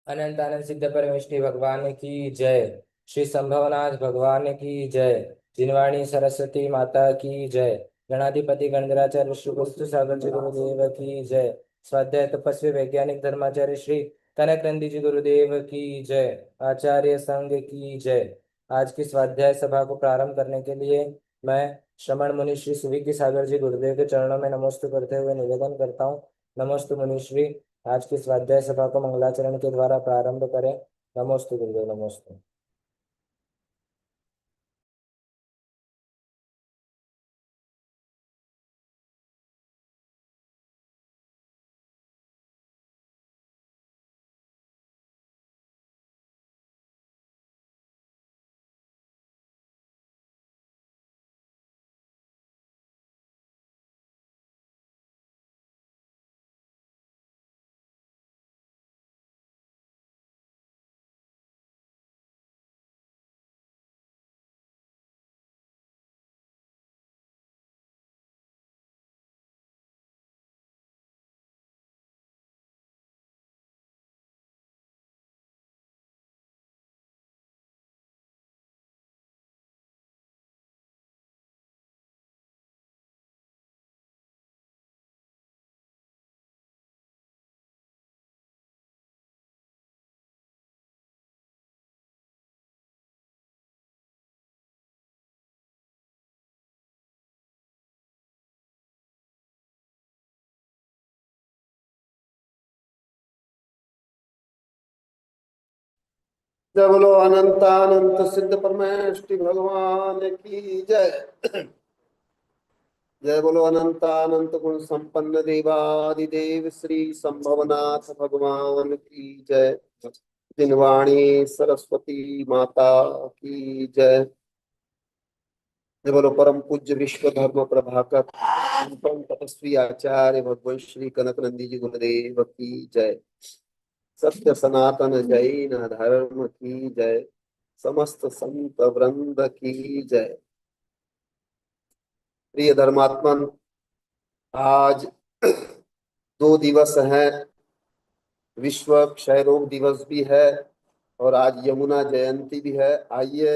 अनंत आनंद सिद्ध परमेष्टि भगवान की जय। श्री संभवनाथ भगवान की जय। जिनवाणी सरस्वती माता की जय। गणाधिपति गणराचार्य श्री वस्तु सागर जी गुरुदेव की जय। स्वाध्याय तपस्वी वैज्ञानिक धर्माचार्य श्री कनक नंदी जी गुरुदेव की जय। आचार्य संघ की जय। आज की स्वाध्याय सभा को प्रारंभ करने के लिए मैं श्रमण मुनि श्री सुविज्ञ सागर जी गुरुदेव के चरणों में नमस्ते करते हुए निवेदन करता हूँ। नमस्ते मुनिश्री। आज की स्वाध्याय सभा को मंगलाचरण के द्वारा प्रारंभ करें। नमोस्तु गुरुदेव, नमोस्तु। जय बोलो अनंतानंत सिद्ध परमेष्टि भगवान की जय। जय बोलो अनंतानंत गुण संपन्न देवादिदेव श्री संभवनाथ भगवान की जय। जिनवाणी सरस्वती माता की जय। जय बोलो परम पूज्य विश्व धर्म प्रभाकर परम तपस्वी आचार्य भगवान श्री कनक नंदी जी गुरुदेव की जय। सत्य सनातन जैन धर्म की जय। समस्त संत वृंद की जय। प्रिय धर्मात्मन, आज 2 दिवस हैं। विश्व क्षय रोग दिवस भी है और आज यमुना जयंती भी है। आइए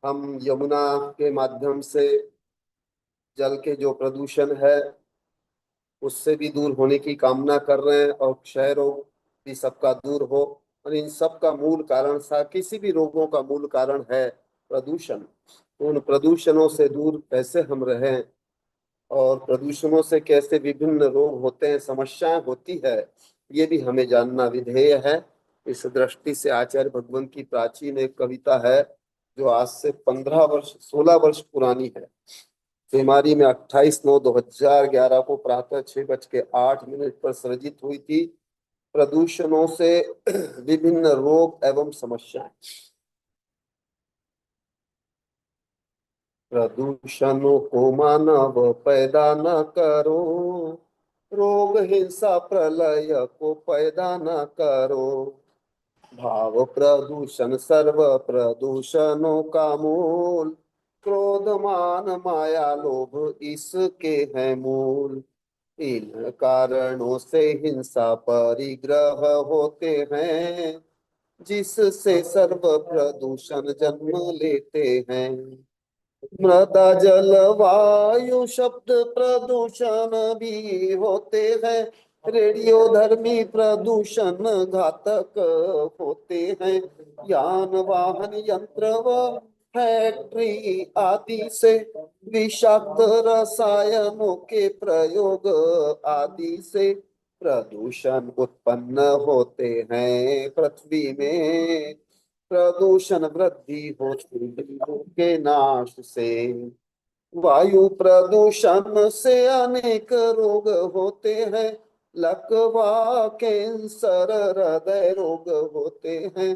हम यमुना के माध्यम से जल के जो प्रदूषण है उससे भी दूर होने की कामना कर रहे हैं और क्षय रोग भी सबका दूर हो। और इन सब का मूल कारण सा किसी भी रोगों का मूल कारण है प्रदूषण। तो उन प्रदूषणों से दूर कैसे हम रहें और प्रदूषणों से कैसे विभिन्न रोग होते हैं, समस्याएं होती है, ये भी हमें जानना विधेय है। इस दृष्टि से आचार्य भगवान की प्राचीन एक कविता है जो आज से 15 वर्ष 16 वर्ष पुरानी है। बीमारी में 28/9/2011 को प्रातः 6:08 पर सृजित हुई थी। प्रदूषणों से विभिन्न रोग एवं समस्याएं। प्रदूषणों को मानव पैदा न करो, रोग हिंसा प्रलय को पैदा न करो। भाव प्रदूषण सर्व प्रदूषणों का मूल, क्रोध मान माया लोभ इसके हैं मूल। इन कारणों से हिंसा परिग्रह होते हैं, जिससे सर्व प्रदूषण जन्म लेते हैं। मृदा जल वायु शब्द प्रदूषण भी होते हैं, रेडियो धर्मी प्रदूषण घातक होते हैं। यान वाहन यंत्र व फैक्ट्री आदि से विषाक्त रसायनों के प्रयोग आदि से प्रदूषण उत्पन्न होते हैं। पृथ्वी में प्रदूषण वृद्धि होती के नाश से। वायु प्रदूषण से अनेक रोग होते हैं, लकवा कैंसर हृदय रोग होते हैं।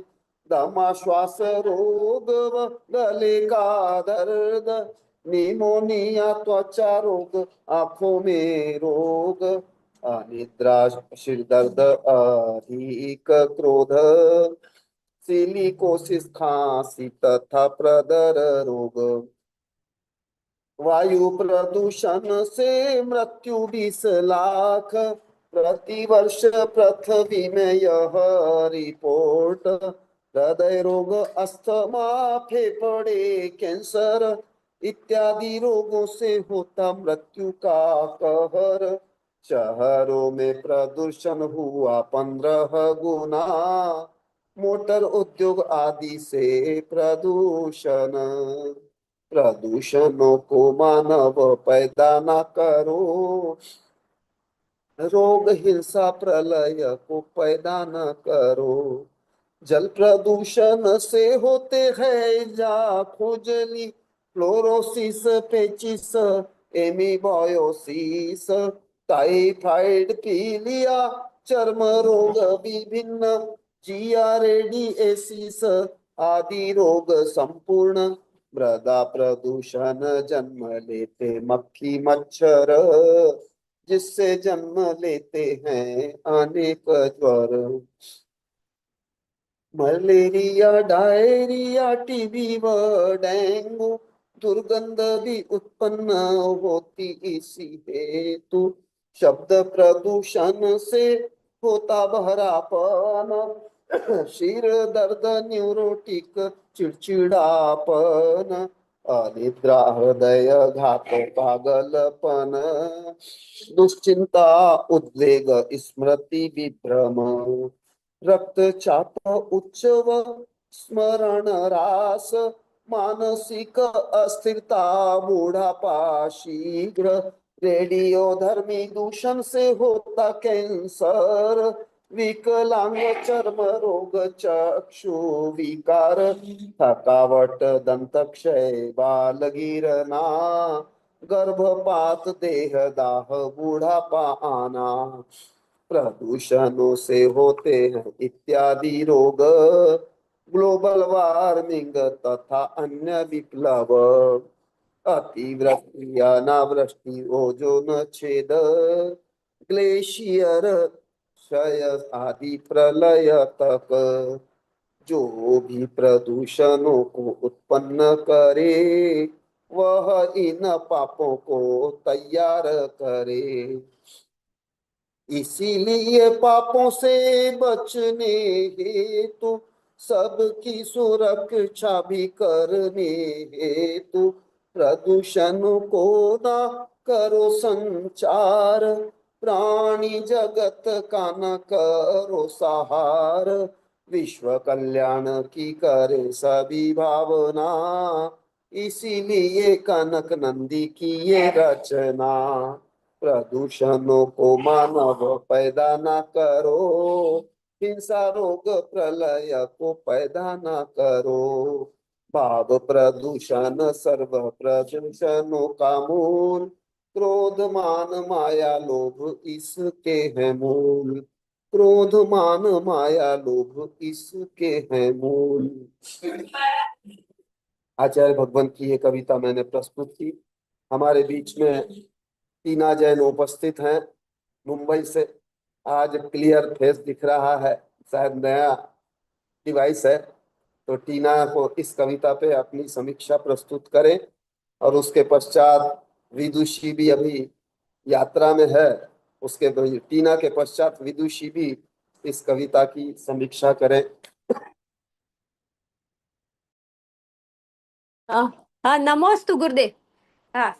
दमा श्वास रोग व गले का दर्द, निमोनिया त्वचा रोग आंखों में रोग, अनिद्रा सिर दर्द अधिक क्रोध, सिलिकोसिस खांसी तथा प्रदर रोग। वायु प्रदूषण से मृत्यु 20 लाख, प्रतिवर्ष पृथ्वी में यह रिपोर्ट, हृदय रोग, अस्थमा, फेफड़े कैंसर इत्यादि रोगों से होता मृत्यु का कहर। शहरों में प्रदूषण हुआ 15 गुना, मोटर उद्योग आदि से प्रदूषण। प्रदूषणों को मानव पैदा न करो, रोग हिंसा प्रलय को पैदा न करो। जल प्रदूषण से होते हैं जा खुजली, फ्लोरोसिस, पेचिस, एमीबायोसिस, टाइफाइड, पीलिया, चर्म रोग, विभिन्न जिया रेडिएसिस आदि रोग संपूर्ण। मृदा प्रदूषण जन्म लेते मक्खी मच्छर, जिससे जन्म लेते हैं अनेक ज्वर। मलेरिया, डायरिया, टीबी व डेंगू दुर्गंध भी उत्पन्न होती इसी हेतु। शब्द प्रदूषण से होता बहरापन, सिर दर्द, न्यूरोटिक, चिड़चिड़ापन, अनिद्रा, हृदय घात, पागलपन, दुश्चिंता, उद्वेग, स्मृति विभ्रम, रक्तचाप, उच्च व स्मरण ह्रास, मानसिक अस्थिरता, बूढ़ापा शीघ्र। रेडियोधर्मी दूषण से होता कैंसर, विकलांग, चर्म रोग, चक्षु विकार, थकावट, दंत क्षय, बाल गिरना, गर्भपात, देह दाह, बूढ़ापा आना। प्रदूषणों से होते हैं इत्यादि रोग, ग्लोबल वार्मिंग तथा अन्य विप्लव। अतिवृष्टि, अनावृष्टि, ओजोन छेद, ग्लेशियर क्षय आदि प्रलय तक जो भी प्रदूषणों को उत्पन्न करे, वह इन पापों को तैयार करे। इसीलिए पापों से बचने हेतु सबकी सुरक्षा भी करने हेतु प्रदूषण को ना करो संचार, प्राणी जगत का न करो सहार। विश्व कल्याण की करे सभी भावना, इसीलिए कनक नंदी की ये रचना। प्रदूषणों को मानव पैदा न करो, हिंसा रोग प्रलय को पैदा न करो। भाव प्रदूषण सर्व प्रदूषणों का मूल, क्रोध, मान, माया, लोभ इसके हैं मूल। क्रोध, मान, माया, लोभ इसके हैं मूल। आचार्य भगवान की ये कविता मैंने प्रस्तुत की। हमारे बीच में टीना जैन उपस्थित हैं मुंबई से। आज क्लियर फेस दिख रहा है, शायद नया डिवाइस है। तो टीना को इस कविता पे अपनी समीक्षा प्रस्तुत करें, और उसके पश्चात विदुषी भी अभी यात्रा में है, उसके टीना के पश्चात विदुषी भी इस कविता की समीक्षा करें। हाँ हाँ, नमोस्तु गुरुदेव। हाँ,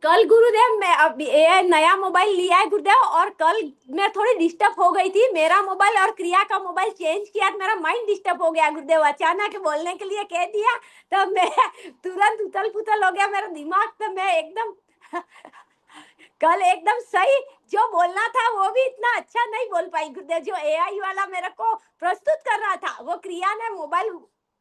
कल गुरुदेव मैं अब ये नया मोबाइल लिया है गुरुदेव, और कल मैं थोड़ी डिस्टर्ब हो गई थी। मेरा मोबाइल और क्रिया का मोबाइल चेंज किया तो मेरा माइंड डिस्टर्ब हो गया गुरुदेव। अचानक बोलने के लिए कह दिया तो मैं तुरंत उथल पुथल हो गया मेरा दिमाग। तो मैं एकदम कल एकदम सही जो बोलना था वो भी इतना अच्छा नहीं बोल पाई गुरुदेव। जो एआई वाला मेरे को प्रस्तुत कर रहा था, वो क्रिया ने मोबाइल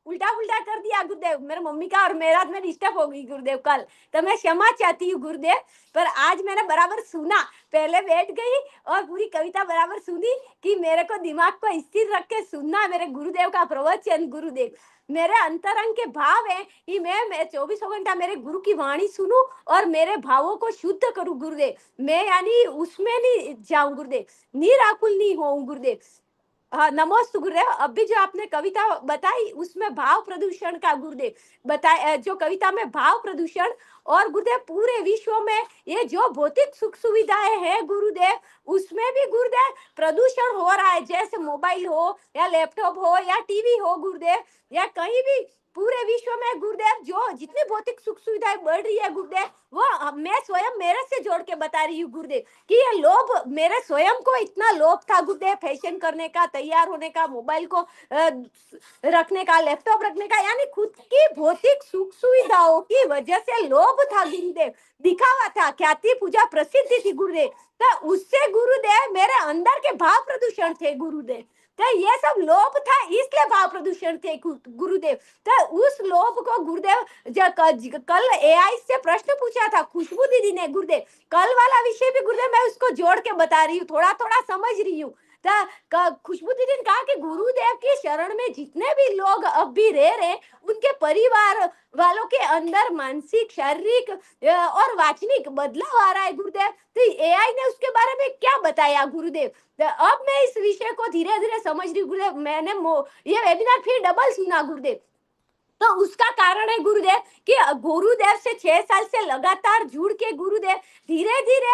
उल्टा उल्टा कर दिया गुरुदेव। मेरे मम्मी का और मेरा में डिस्टर्ब हो गई गुरुदेव कल। तो मैं क्षमा चाहती हूँ गुरुदेव, पर आज मैंने बराबर सुना। पहले बैठ गई और पूरी कविता बराबर सुनी कि मेरे को दिमाग को स्थिर रख के सुनना मेरे गुरुदेव का प्रवचन। गुरुदेव मेरे अंतरंग के भाव है कि मैं 24 घंटा मेरे गुरु की वाणी सुनूं और मेरे भावों को शुद्ध करूं गुरुदेव। मैं यानी उसमें नहीं जाऊं गुरुदेव, निराकुल नहीं हो गुरुदेव। हाँ, नमोस्तु गुरुदेव। अभी जो आपने कविता बताई उसमें भाव प्रदूषण का गुरुदेव बताया, जो कविता में भाव प्रदूषण और गुरुदेव पूरे विश्व में ये जो भौतिक सुख सुविधाएं हैं गुरुदेव, उसमें भी गुरुदेव प्रदूषण हो रहा है। जैसे मोबाइल हो या लैपटॉप हो या टीवी हो गुरुदेव, या कहीं भी पूरे विश्व में गुरुदेव जो जितनी भौतिक सुख सुविधाएं बढ़ रही है गुरुदेव, वो मैं स्वयं मेरे से जोड़ के बता रही हूँ गुरुदेव कि ये लोभ, मेरे स्वयं को इतना लोभ था गुरुदेव फैशन करने का, तैयार होने का, मोबाइल को रखने का, लैपटॉप रखने का, यानी खुद की भौतिक सुख सुविधाओं की वजह से लोभ था गुरुदेव, दिखावा था, ख्याति पूजा प्रसिद्धि थी गुरुदेव। तो उससे गुरुदेव मेरे अंदर के भाव प्रदूषण थे गुरुदेव। तो ये सब लोभ था, इसलिए भाव प्रदूषण थे गुरुदेव। तो उस लोभ को गुरुदेव कल एआई से प्रश्न पूछा था खुशबू दीदी ने गुरुदेव, कल वाला विषय भी गुरुदेव मैं उसको जोड़ के बता रही हूँ, थोड़ा थोड़ा समझ रही हूँ। खुशबू दीदी ने कहा कि गुरुदेव की शरण में जितने भी लोग अब भी रह रहे, उनके परिवार वालों के अंदर मानसिक, शारीरिक और वाचनिक बदलाव आ रहा है गुरुदेव। तो एआई ने उसके बारे में क्या बताया गुरुदेव? तो अब मैं इस विषय को धीरे धीरे समझ रही हूँ गुरुदेव। मैंने ये वेबिनार फिर डबल सुना गुरुदेव। तो उसका कारण है गुरुदेव कि गुरुदेव से 6 साल से लगातार जुड़ के गुरुदेव धीरे धीरे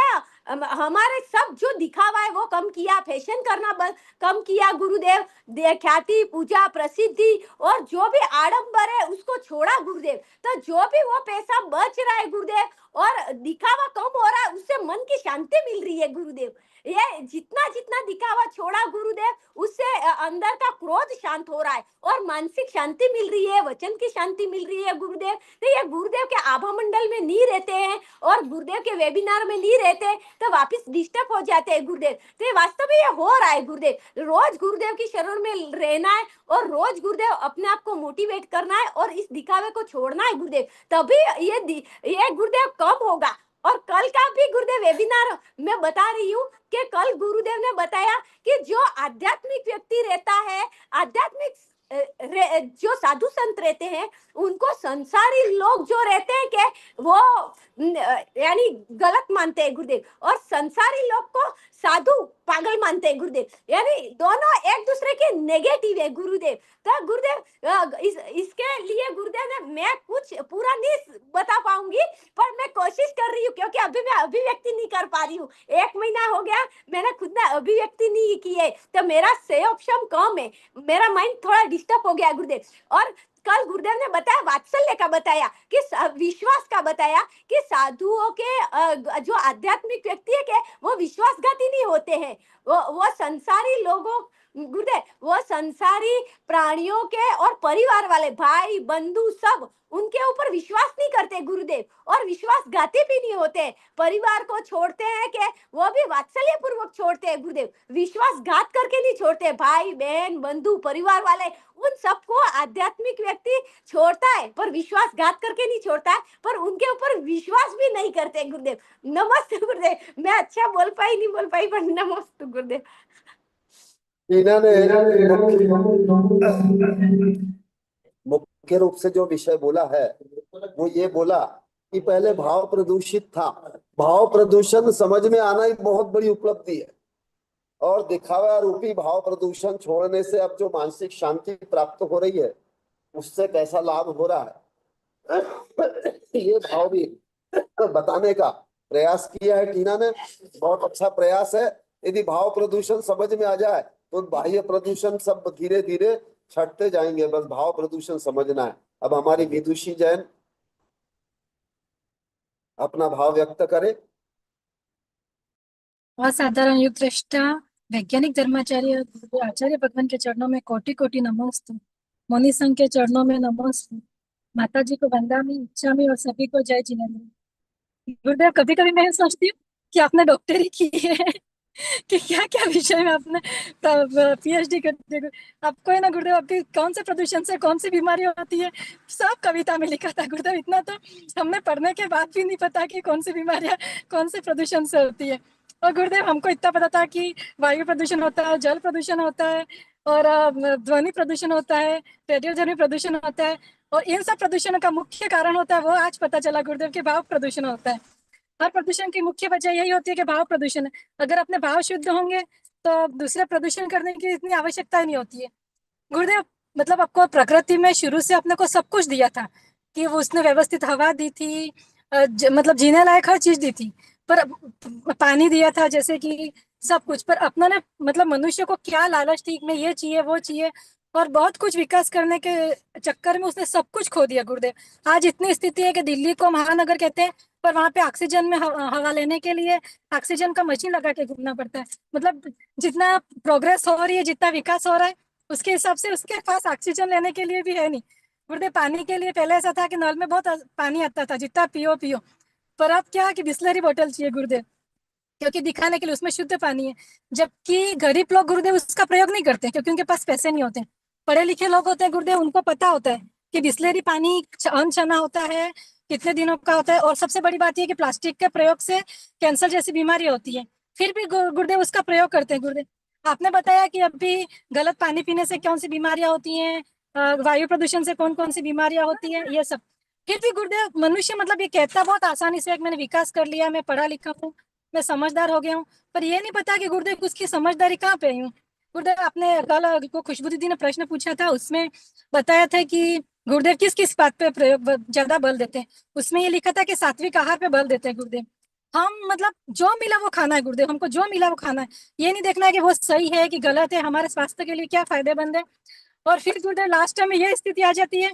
हमारे सब जो दिखावा है वो कम किया, फैशन करना कम किया गुरुदेव, ख्याति पूजा प्रसिद्धि और जो भी आडंबर है उसको छोड़ा गुरुदेव। तो जो भी वो पैसा बच रहा है गुरुदेव और दिखावा कम हो रहा है, उससे मन की शांति मिल रही है गुरुदेव। ये जितना जितना दिखावा छोड़ा गुरुदेव, उससे अंदर का क्रोध शांत हो रहा है और मानसिक शांति मिल रही है, वचन की शांति मिल रही है गुरुदेव। तो ये गुरुदेव के आभा मंडल में नहीं रहते हैं और गुरुदेव के वेबिनार में नहीं रहते तो वापस डिस्टर्ब हो जाते हैं गुरुदेव। तो ये वास्तव में ये हो रहा है गुरुदेव। रोज गुरुदेव की शरण में रहना है और रोज गुरुदेव अपने आप को मोटिवेट करना है और इस दिखावे को छोड़ना है गुरुदेव, तभी ये गुरुदेव कम होगा। और कल का भी गुरुदेव वेबिनार में बता रही हूँ कि कल गुरुदेव ने बताया कि जो आध्यात्मिक व्यक्ति रहता है, आध्यात्मिक जो साधु संत रहते हैं, उनको संसारी लोग जो रहते हैं कि वो यानी गलत मानते हैं गुरुदेव, और संसारी लोग को साधु पागल मानते हैं गुरुदेव, यानी दोनों एक दूसरे के नेगेटिव है गुरुदेव। तो गुरुदेव इसके लिए गुरुदेव ने, मैं कुछ पूरा नहीं बता पाऊंगी पर मैं कोशिश कर रही हूँ, क्योंकि अभी मैं अभिव्यक्ति नहीं कर पा रही हूँ। 1 महीना हो गया मैंने खुद ने अभिव्यक्ति नहीं की है, तो मेरा संयम कम है, मेरा माइंड थोड़ा डिस्टर्ब हो गया गुरुदेव। और कल गुरुदेव ने बताया वात्सल्य का, बताया कि विश्वास का, बताया कि साधुओं के जो आध्यात्मिक व्यक्ति है के वो विश्वासघाती नहीं होते हैं, वो संसारी लोगों गुरुदेव, वो संसारी प्राणियों के और परिवार वाले भाई बंधु सब उनके ऊपर विश्वास नहीं करते गुरुदेव, और विश्वासघाती भी नहीं होते, परिवार को छोड़ते हैं कि वो भी वात्सल्य पूर्वक छोड़ते हैं गुरुदेव, विश्वासघात करके नहीं छोड़ते। भाई बहन बंधु परिवार वाले उन सबको आध्यात्मिक व्यक्ति छोड़ता है पर विश्वासघात करके नहीं छोड़ता है, पर उनके ऊपर विश्वास भी नहीं करते गुरुदेव। नमस्ते गुरुदेव, मैं अच्छा बोल पाई नहीं बोल पाई पर नमस्ते गुरुदेव। इन्होंने मुख्य रूप से जो विषय बोला है वो ये बोला कि पहले भाव प्रदूषित था। भाव प्रदूषण समझ में आना ही बहुत बड़ी उपलब्धि है, और दिखावा रूपी भाव प्रदूषण छोड़ने से अब जो मानसिक शांति प्राप्त हो रही है उससे कैसा लाभ हो रहा है ये भाव भी बताने का प्रयास किया है टीना ने। बहुत अच्छा प्रयास है। यदि भाव प्रदूषण समझ में आ जाए तो बाह्य प्रदूषण सब धीरे धीरे छटते जाएंगे, बस भाव प्रदूषण समझना है। अब हमारी विदुषी जैन अपना भाव व्यक्त करे। असाधारण युग दृष्टा वैज्ञानिक धर्माचार्य आचार्य भगवान के चरणों में कोटि कोटि नमोस्तु, मुनि संघ के चरणों में नमोस्तु, माता जी को वंदामी इच्छामी और सभी को जय जिनेन्द्र। गुरुदेव, कभी कभी मैं सोचती हूँ कि आपने डॉक्टरी की है कि क्या क्या विषय में आपने पीएचडी करते। आपको है ना गुरुदेव, आपके कौन से प्रदूषण से कौन सी बीमारी होती है सब कविता में लिखा था गुरुदेव। इतना तो हमने पढ़ने के बाद भी नहीं पता कि कौन सी बीमारियां कौन से प्रदूषण से होती है। और गुरुदेव, हमको इतना पता था कि वायु प्रदूषण होता है, जल प्रदूषण होता है, और ध्वनि प्रदूषण होता है, रेडियोधर्मी प्रदूषण होता है, और इन सब प्रदूषणों का मुख्य कारण होता है वो आज पता चला गुरुदेव कि भाव प्रदूषण होता है। हर प्रदूषण की मुख्य वजह यही होती है कि भाव प्रदूषण है। अगर अपने भाव शुद्ध होंगे तो दूसरे प्रदूषण करने की इतनी आवश्यकता ही नहीं होती है। गुरुदेव मतलब आपको प्रकृति में शुरू से अपने को सब कुछ दिया था कि वो उसने व्यवस्थित हवा दी थी, मतलब जीने लायक हर चीज दी थी, पर पानी दिया था जैसे कि सब कुछ, पर अपना ने मतलब मनुष्य को क्या लालच थी, मैं ये चाहिए वो चाहिए, और बहुत कुछ विकास करने के चक्कर में उसने सब कुछ खो दिया गुरुदेव। आज इतनी स्थिति है कि दिल्ली को महानगर कहते हैं, पर वहां पे ऑक्सीजन में हवा लेने के लिए ऑक्सीजन का मशीन लगा के घूमना पड़ता है। मतलब जितना प्रोग्रेस हो रही है, जितना विकास हो रहा है, उसके हिसाब से उसके पास ऑक्सीजन लेने के लिए भी है नहीं। गुरुदेव पानी के लिए पहले ऐसा था कि नल में बहुत पानी आता था, जितना पियो पियो, पर अब क्या कि बिस्लरी बोतल चाहिए गुरुदेव, क्योंकि दिखाने के लिए उसमें शुद्ध पानी है। जबकि गरीब लोग गुरुदेव उसका प्रयोग नहीं करते क्योंकि उनके पास पैसे नहीं होते। पढ़े लिखे लोग होते हैं गुरुदेव, उनको पता होता है कि बिस्लरी पानी अनछना होता है, कितने दिनों का होता है, और सबसे बड़ी बात यह कि प्लास्टिक के प्रयोग से कैंसर जैसी बीमारी होती है, फिर भी गुरुदेव उसका प्रयोग करते हैं। गुरुदेव आपने बताया कि अभी गलत पानी पीने से कौन सी बीमारियां होती हैं, वायु प्रदूषण से कौन कौन सी बीमारियां होती हैं, ये सब। फिर भी गुरुदेव मनुष्य मतलब ये कहता बहुत आसानी से, मैंने विकास कर लिया, मैं पढ़ा लिखा हूँ, मैं समझदार हो गया हूँ, पर ये नहीं पता कि गुरुदेव उसकी समझदारी कहाँ पे आई हूँ। गुरुदेव आपने कल को खुशबू दीदी ने प्रश्न पूछा था, उसमें बताया था कि गुरुदेव किस किस बात पे प्रयोग ज्यादा बल देते हैं। उसमें ये लिखा था कि सात्विक आहार पे बल देते हैं गुरुदेव। हम मतलब जो मिला वो खाना है गुरुदेव, हमको जो मिला वो खाना है, ये नहीं देखना है कि वो सही है कि गलत है, हमारे स्वास्थ्य के लिए क्या फायदेमंद है। और फिर गुरुदेव लास्ट में ये स्थिति आ जाती है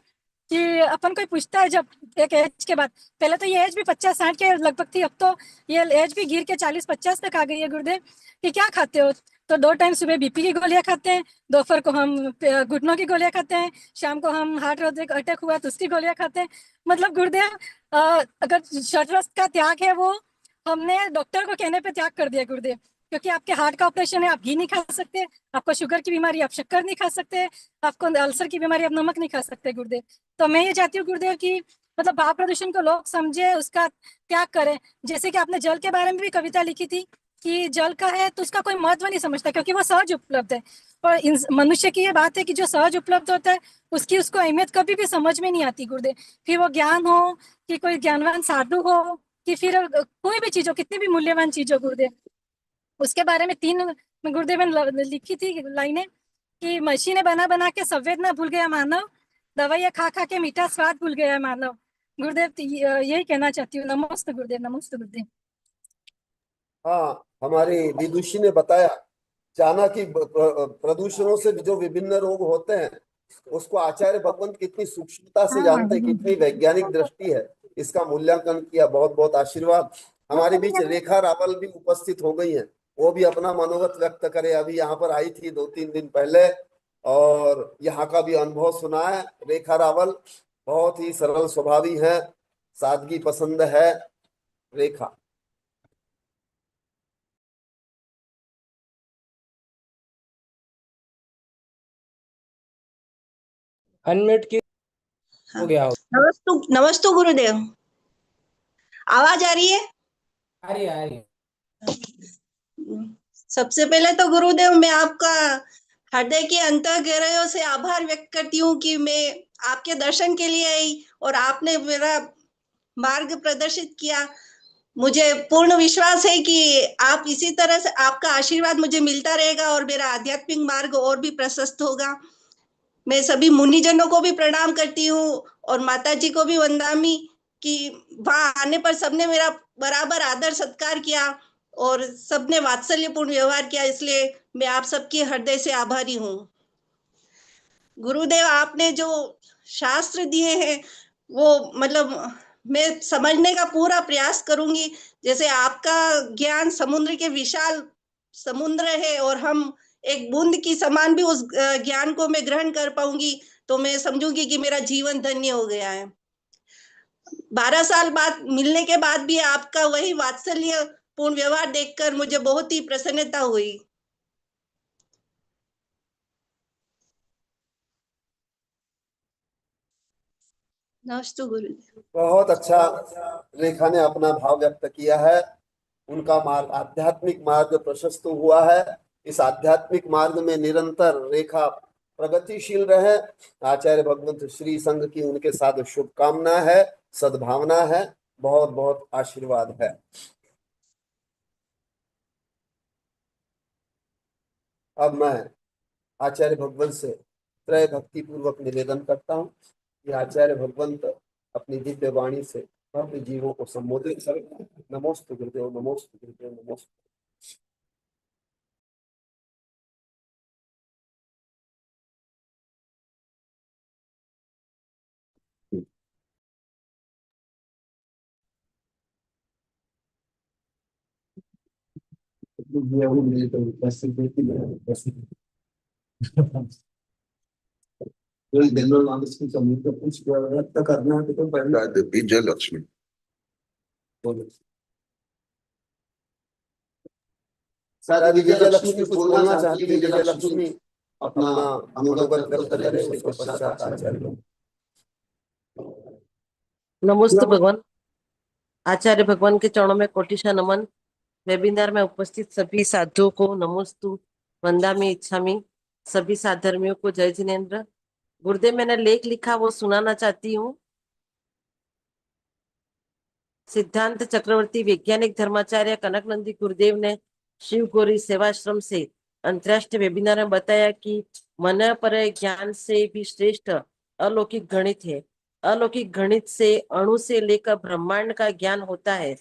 कि अपन कोई पूछता है जब एक एज के बाद, पहले तो ये एज भी 50-60 के लगभग थी, अब तो ये एज भी गिर के 40-50 तक आ गई है गुरुदेव, कि क्या खाते हो। तो 2 टाइम सुबह बीपी की गोलियां खाते हैं, दोपहर को हम घुटनों की गोलियां खाते हैं, शाम को हम हार्ट अटैक हुआ तो उसकी गोलियां खाते हैं। मतलब गुरुदेव अगर शतरस का त्याग है वो हमने डॉक्टर को कहने पे त्याग कर दिया गुरुदेव, क्योंकि आपके हार्ट का ऑपरेशन है, आप घी नहीं खा सकते, आपको शुगर की बीमारी आप शक्कर नहीं खा सकते, आपको अल्सर की बीमारी आप नमक नहीं खा सकते गुरुदेव। तो मैं ये चाहती हूँ गुरुदेव की मतलब भाव प्रदूषण को लोग समझे, उसका त्याग करें। जैसे कि आपने जल के बारे में भी कविता लिखी थी कि जल का है तो उसका कोई महत्व नहीं समझता क्योंकि वो सहज उपलब्ध है, और मनुष्य की ये बात है कि जो सहज उपलब्ध होता है उसकी उसको अहमियत कभी भी समझ में नहीं आती गुरुदेव। फिर वो ज्ञान हो कि कोई ज्ञानवान साधु हो कि फिर कोई भी चीज हो, कितनी भी मूल्यवान चीज हो गुरुदेव, उसके बारे में 3 गुरुदेव ने लिखी थी लाइनें कि मशीनें बना बना के संवेदना भूल गया मानव, दवाइयाँ खा खा के मीठा स्वाद भूल गया मानव। गुरुदेव तो यही कहना चाहती हूँ। नमस्ते गुरुदेव, नमस्ते गुरुदेव। हाँ, हमारी विदुषी ने बताया, जाना कि प्रदूषणों से जो विभिन्न रोग होते हैं उसको आचार्य भगवंत कितनी सूक्ष्मता से जानते हैं, कितनी वैज्ञानिक दृष्टि है, इसका मूल्यांकन किया। बहुत बहुत आशीर्वाद। हमारे बीच रेखा रावल भी उपस्थित हो गई हैं, वो भी अपना मनोगत व्यक्त करे। अभी यहाँ पर आई थी 2-3 दिन पहले और यहाँ का भी अनुभव सुना है। रेखा रावल बहुत ही सरल स्वभावी है, सादगी पसंद है। रेखा। अनम्यूट की हो हाँ। गया हो। नमस्तु नमस्तु गुरुदेव, आवाज आ रही है? आ रही है, आ रही है। सबसे पहले तो गुरुदेव मैं आपका हृदय के अंतर्गहरायों से आभार व्यक्त करती हूँ कि मैं आपके दर्शन के लिए आई और आपने मेरा मार्ग प्रदर्शित किया। मुझे पूर्ण विश्वास है कि आप इसी तरह से, आपका आशीर्वाद मुझे मिलता रहेगा और मेरा आध्यात्मिक मार्ग और भी प्रशस्त होगा। मैं सभी मुनिजनों को भी प्रणाम करती हूँ और माता जी को भी वंदामी कि वहां आने पर सबने मेरा बराबर आदर सत्कार किया और सबने वात्सल्यपूर्ण व्यवहार किया, इसलिए मैं आप सबकी हृदय से आभारी हूँ। गुरुदेव आपने जो शास्त्र दिए हैं वो मतलब मैं समझने का पूरा प्रयास करूंगी। जैसे आपका ज्ञान समुद्र के विशाल समुद्र है और हम एक बूंद की समान भी उस ज्ञान को मैं ग्रहण कर पाऊंगी, तो मैं समझूंगी कि मेरा जीवन धन्य हो गया है। 12 साल बाद मिलने के बाद भी आपका वही वात्सल्य पूर्ण व्यवहार देखकर मुझे बहुत ही प्रसन्नता हुई। नमस्ते गुरुदेव। बहुत अच्छा। रेखा ने अपना भाव व्यक्त किया है। उनका मार्ग, आध्यात्मिक मार्ग प्रशस्त हुआ है। इस आध्यात्मिक मार्ग में निरंतर रेखा प्रगतिशील रहे। आचार्य भगवंत श्री संघ की उनके साथ शुभकामना है, सद्भावना है, बहुत बहुत आशीर्वाद है। अब मैं आचार्य भगवंत से त्रय भक्ति पूर्वक निवेदन करता हूँ कि आचार्य भगवंत अपनी दिव्य वाणी से भव्य जीवों को संबोधित करें। नमोस्तु गुरुदेव, नमोस्तु गुरुदेव, नमोस्तु। विजय लक्ष्मी शायद विजय लक्ष्मी कुछ बोलना चाहती है। विजय लक्ष्मी अपना अनुगत व्यक्त करे, उसके पश्चात आचार्य। नमोस्तु भगवान। आचार्य भगवान के चरणों में कोटिशा नमन। वेबिनार में उपस्थित सभी साधुओं को नमोस्तु, वंदामि इच्छामि। सभी साधर्मियों को जय जिनेन्द्र। गुरुदेव, मैंने लेख लिखा वो सुनाना चाहती हूँ। सिद्धांत चक्रवर्ती वैज्ञानिक धर्माचार्य कनक नंदी गुरुदेव ने शिव गौरी सेवाश्रम से अंतर्राष्ट्रीय वेबिनार में बताया कि मन पर ज्ञान से भी श्रेष्ठ अलौकिक गणित है। अलौकिक गणित से अणु से लेकर ब्रह्मांड का ज्ञान होता है।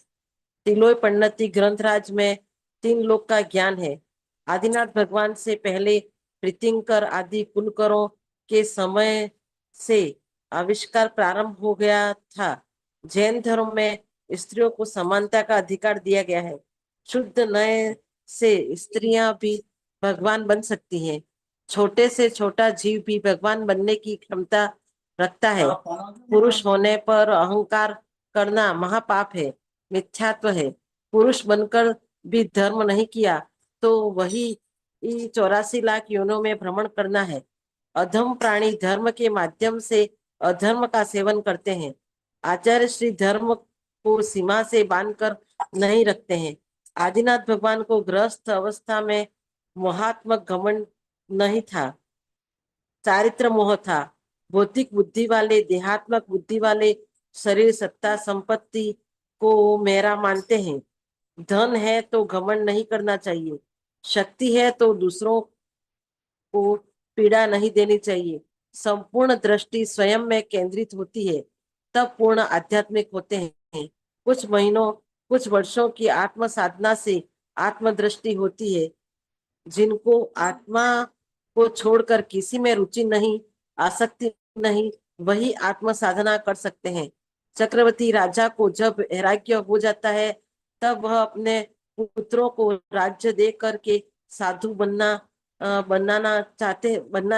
तिलोय पंडिती ग्रंथराज में 3 लोक का ज्ञान है। आदिनाथ भगवान से पहले प्रीतिंकर आदि कुलकरों के समय से आविष्कार प्रारंभ हो गया था। जैन धर्म में स्त्रियों को समानता का अधिकार दिया गया है। शुद्ध नय से स्त्रियां भी भगवान बन सकती हैं। छोटे से छोटा जीव भी भगवान बनने की क्षमता रखता है। पुरुष होने पर अहंकार करना महापाप है, मिथ्यात्व है। पुरुष बनकर भी धर्म नहीं किया तो वही 84 लाख योनों में भ्रमण करना है। अधम प्राणी धर्म के माध्यम से अधर्म का सेवन करते हैं। आचार्य श्री धर्म को सीमा से बांधकर नहीं रखते हैं। आदिनाथ भगवान को गृहस्थ अवस्था में मोहात्मक घमंड नहीं था, चारित्र मोह था। भौतिक बुद्धि वाले, देहात्मक बुद्धि वाले शरीर, सत्ता, संपत्ति को मेरा मानते हैं। धन है तो घमंड नहीं करना चाहिए। शक्ति है तो दूसरों को पीड़ा नहीं देनी चाहिए। संपूर्ण दृष्टि स्वयं में केंद्रित होती है तब पूर्ण आध्यात्मिक होते हैं। कुछ महीनों, कुछ वर्षों की आत्म साधना से आत्मदृष्टि होती है। जिनको आत्मा को छोड़कर किसी में रुचि नहीं, आसक्ति नहीं, वही आत्म साधना कर सकते हैं। चक्रवर्ती राजा को जब वैराग्य हो जाता है तब वह अपने पुत्रों को राज्य दे करके साधु बनना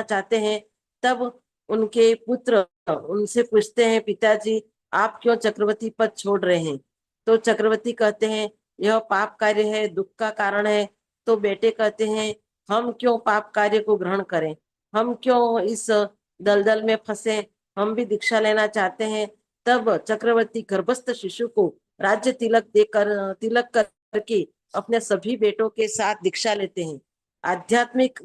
चाहते हैं। तब उनके पुत्र उनसे पूछते हैं, पिताजी आप क्यों चक्रवर्ती पद छोड़ रहे हैं? तो चक्रवर्ती कहते हैं यह पाप कार्य है, दुख का कारण है। तो बेटे कहते हैं हम क्यों पाप कार्य को ग्रहण करें, हम क्यों इस दलदल में फंसे, हम भी दीक्षा लेना चाहते हैं। तब चक्रवर्ती गर्भस्थ शिशु को राज्य तिलक करके अपने सभी बेटों के साथ दीक्षा लेते हैं। आध्यात्मिक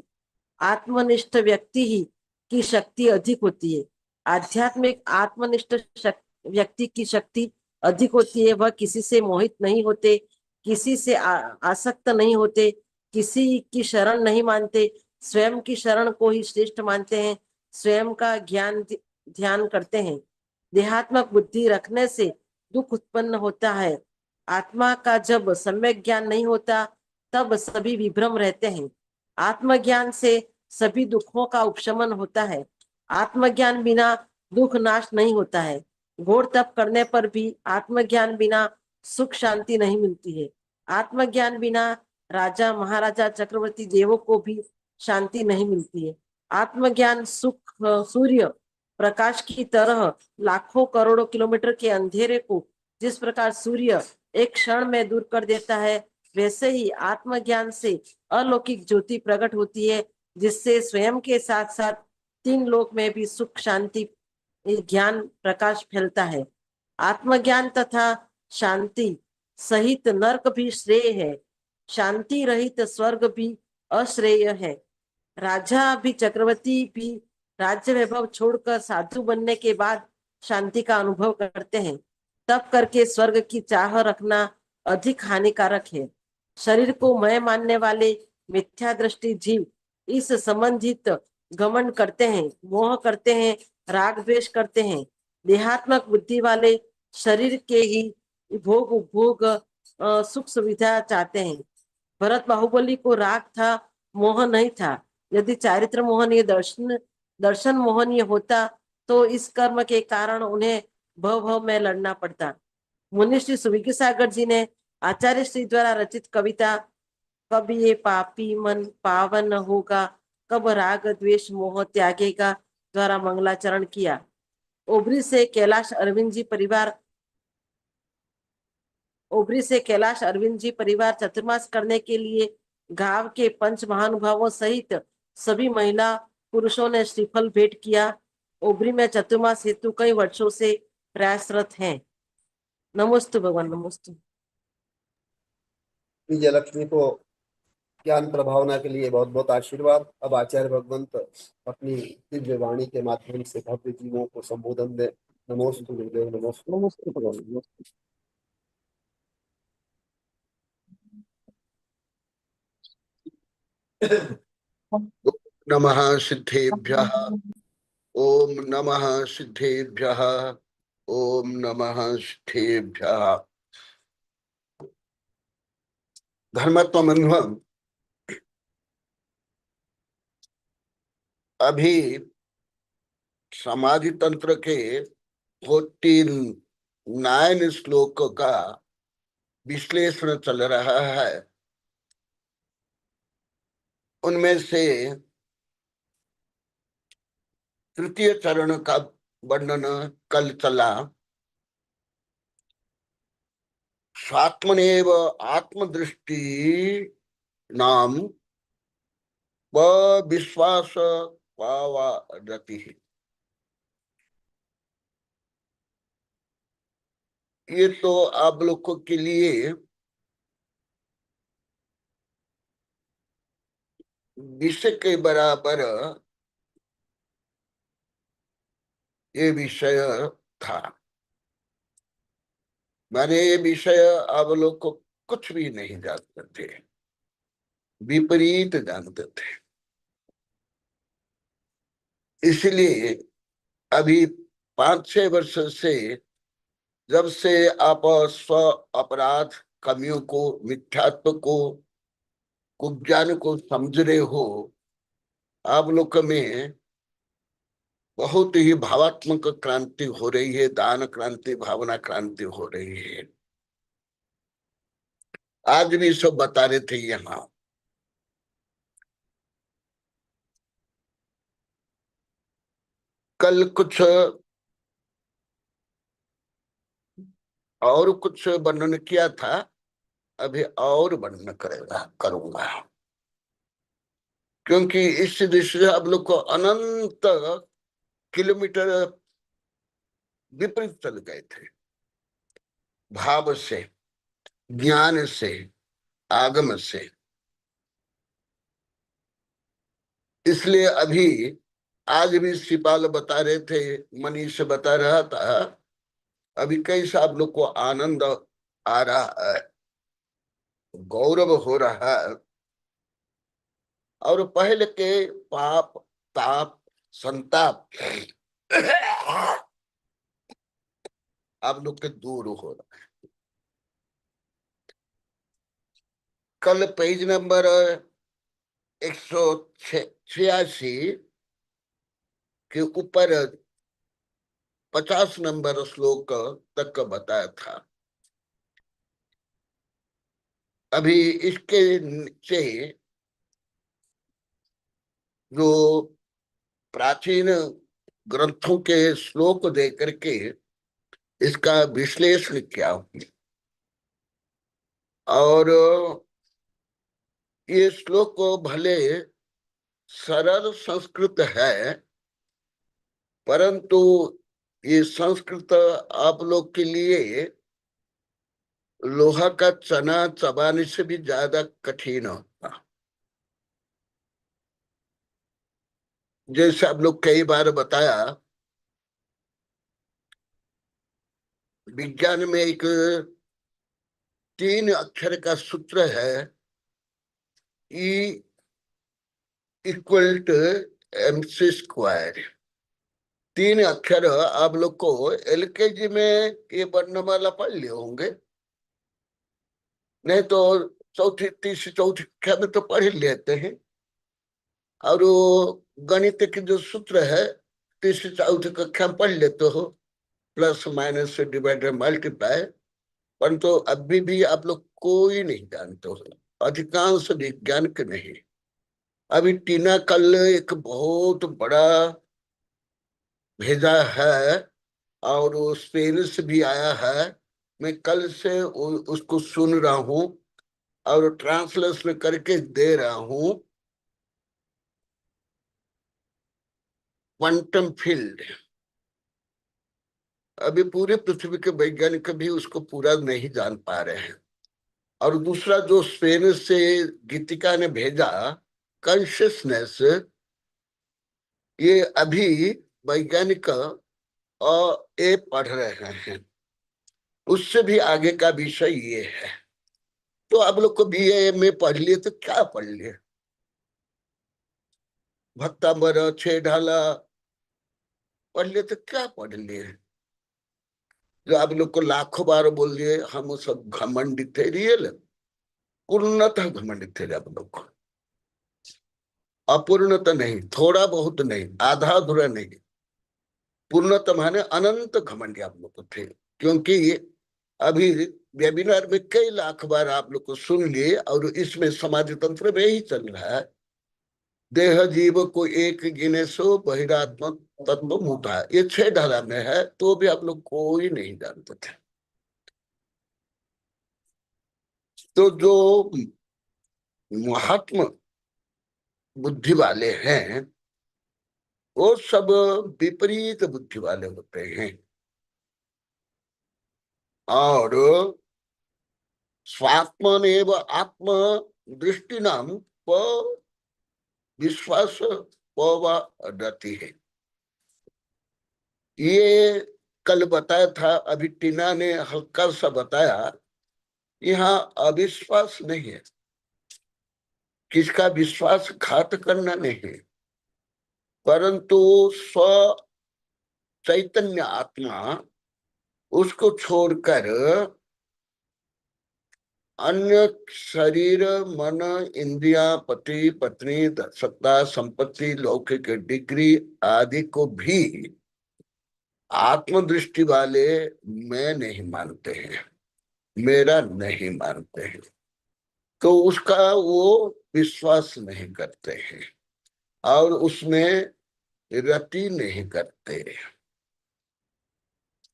आत्मनिष्ठ व्यक्ति ही की शक्ति अधिक होती है। आध्यात्मिक आत्मनिष्ठ व्यक्ति की शक्ति अधिक होती है। वह किसी से मोहित नहीं होते, किसी से आसक्त नहीं होते, किसी की शरण नहीं मानते, स्वयं की शरण को ही श्रेष्ठ मानते हैं, स्वयं का ज्ञान ध्यान करते हैं। देहात्मक बुद्धि रखने से दुख उत्पन्न होता है। आत्मा का जब सम्यक ज्ञान नहीं होता तब सभी विभ्रम रहते हैं। आत्मज्ञान से सभी दुखों का उपशमन होता है। आत्मज्ञान बिना दुख नाश नहीं होता है। घोर तप करने पर भी आत्मज्ञान बिना सुख शांति नहीं मिलती है। आत्मज्ञान बिना राजा, महाराजा, चक्रवर्ती देवों को भी शांति नहीं मिलती है। आत्मज्ञान सुख सूर्य प्रकाश की तरह लाखों करोड़ों किलोमीटर के अंधेरे को जिस प्रकार सूर्य एक क्षण में दूर कर देता है, वैसे ही आत्मज्ञान से अलौकिक ज्योति प्रकट होती है, जिससे स्वयं के साथ साथ 3 लोक में भी सुख शांति ज्ञान प्रकाश फैलता है। आत्मज्ञान तथा शांति सहित नरक भी श्रेय है, शांति रहित स्वर्ग भी अश्रेय है। राजा भी, चक्रवर्ती भी राज्य वैभव छोड़कर साधु बनने के बाद शांति का अनुभव करते हैं। तब करके स्वर्ग की चाह रखना अधिक हानिकारक है। शरीर को मैं मानने वाले मिथ्या दृष्टि जीव इस संबंधित घमंड करते हैं, मोह करते हैं, राग द्वेष करते हैं, देहात्मक बुद्धि वाले शरीर के ही भोग उपभोग सुख सुविधा चाहते हैं। भरत बाहुबली को राग था, मोह नहीं था। यदि चारित्र मोहनीय दर्शन दर्शन मोहनीय होता तो इस कर्म के कारण उन्हें भव भव में लड़ना पड़ता। मुनि श्री सुविज्ञ सागर जी ने आचार्य श्री द्वारा रचित कविता कब ये पापी मन पावन होगा, कब राग द्वेष मोह त्यागेगा द्वारा मंगलाचरण किया। ओबरी से कैलाश अरविंद जी परिवार चतुर्मास करने के लिए गांव के पंच महानुभावों सहित सभी महिला पुरुषों ने श्रीफल भेंट किया। ओबरी में चतुर्मास हेतु कई वर्षों से प्रयासरत हैं। नमोस्तु भगवान, नमोस्तु। विजय लक्ष्मी को ज्ञान प्रभावना के लिए बहुत बहुत आशीर्वाद। अब आचार्य भगवंत अपनी दिव्य वाणी के माध्यम से भव्य जीवों को संबोधन दे। नमोस्तु गुरुदेव, नमोस्तु। नमोस्तु भगवान, नमोस्तु। नमः सिद्धेभ्यः। ओम नमः सिद्धेभ्यः। ओम नमः सिद्धेभ्यः। धर्मत्वमन्वम अभी समाधि तंत्र के 49 श्लोक का विश्लेषण चल रहा है। उनमें से तृतीय चरण का वर्णन कल चला। स्वात्मनेव आत्मदृष्टि नाम व विश्वास रति। ये तो आप लोगों के लिए विषय के बराबर ये विषय था। मैंने ये विषय आप लोग को कुछ भी नहीं जानते थे, विपरीत जानते थे। इसलिए अभी 5-6 वर्ष से जब से आप स्व अपराध कमियों को, मिथ्यात्व को, कुज्ञान को समझ रहे हो, आप लोग में बहुत ही भावात्मक क्रांति हो रही है, दान क्रांति, भावना क्रांति हो रही है। आज भी सब बता रहे थे यहाँ। कल कुछ और कुछ वर्णन किया था, अभी और वर्णन करूंगा, क्योंकि इस दृष्टि से आप लोग को अनंत किलोमीटर विपरीत चल गए थे, भाव से, ज्ञान से, आगम से। इसलिए अभी आज भी सिपाल बता रहे थे, मनीष बता रहा था, अभी कैसा आप लोग को आनंद आ रहा है, गौरव हो रहा है, और पहले के पाप, ताप, संताप आप लोग के दूर हो रहा है। कल पेज नंबर 186 के ऊपर 50 नंबर श्लोक तक बताया था। अभी इसके नीचे जो प्राचीन ग्रंथों के श्लोक दे करके इसका विश्लेषण किया, और ये श्लोक भले सरल संस्कृत है, परंतु ये संस्कृत आप लोग के लिए लोहा का चना चबाने से भी ज्यादा कठिन होता। जैसे आप लोग कई बार बताया, विज्ञान में एक 3 अक्षर का सूत्र है, E equal to MC square. 3 अक्षर आप लोग को LKG में ये वर्णमाला पढ़ लिए होंगे, नहीं तो चौथी तीसरी चौथी कक्षा में तो पढ़ ही लेते हैं। और वो गणित के जो सूत्र है तीसरी चौथी कक्षा में पढ़ लेते हो, प्लस माइनस डिवाइड मल्टीप्लाई। परंतु अभी भी आप लोग कोई नहीं जानते हो, अधिकांश विज्ञान के नहीं। अभी टीना कल एक बहुत बड़ा भेजा है और वो स्पेन से भी आया है। मैं कल से उसको सुन रहा हूँ और ट्रांसलेशन करके दे रहा हूँ। क्वांटम फील्ड, अभी पूरे पृथ्वी के वैज्ञानिक भी उसको पूरा नहीं जान पा रहे हैं। और दूसरा जो स्पेन से गीतिका ने भेजा कॉन्शियसनेस, ये अभी वैज्ञानिक और ये पढ़ रहे हैं, उससे भी आगे का विषय ये है। तो आप लोग को BA में पढ़ लिए तो क्या पढ़ लिए, भक्तांबर छे ढाला पढ़ लिए तो क्या पढ़ लिए, जो आप लोग को लाखों बार बोल दिए हम सब घमंडित थे। रियल पूर्णतः घमंडित थे आप लोग को, अपूर्णतः नहीं, थोड़ा बहुत नहीं, आधा अधूरा नहीं, पूर्णतः माने अनंत घमंडी आप लोग को थे। क्योंकि अभी वेबिनार में कई लाख बार आप लोग को सुन लिए और इसमें समाज तंत्र में ही चल रहा है, देह जीव को एक गिने सो बहिरात्म तत्व मुता, ये 6 धारा में है, तो भी आप लोग कोई नहीं जानते थे। तो जो महात्मा बुद्धि वाले हैं वो सब विपरीत बुद्धि वाले होते हैं और स्वात्मनेव आत्म दृष्टि नाम विश्वास रहती है। ये कल बताया था, अभी टीना ने हल्का सा बताया, यहाँ अविश्वास नहीं है, किसका विश्वासघात करना नहीं है, परंतु स्व चैतन्य आत्मा उसको छोड़कर अन्य शरीर मन इंद्रिया पति पत्नी सत्ता संपत्ति लौकिक डिग्री आदि को भी आत्मदृष्टि वाले मैं नहीं मानते हैं, मेरा नहीं मानते हैं, तो उसका वो विश्वास नहीं करते हैं और उसमें रति नहीं करते।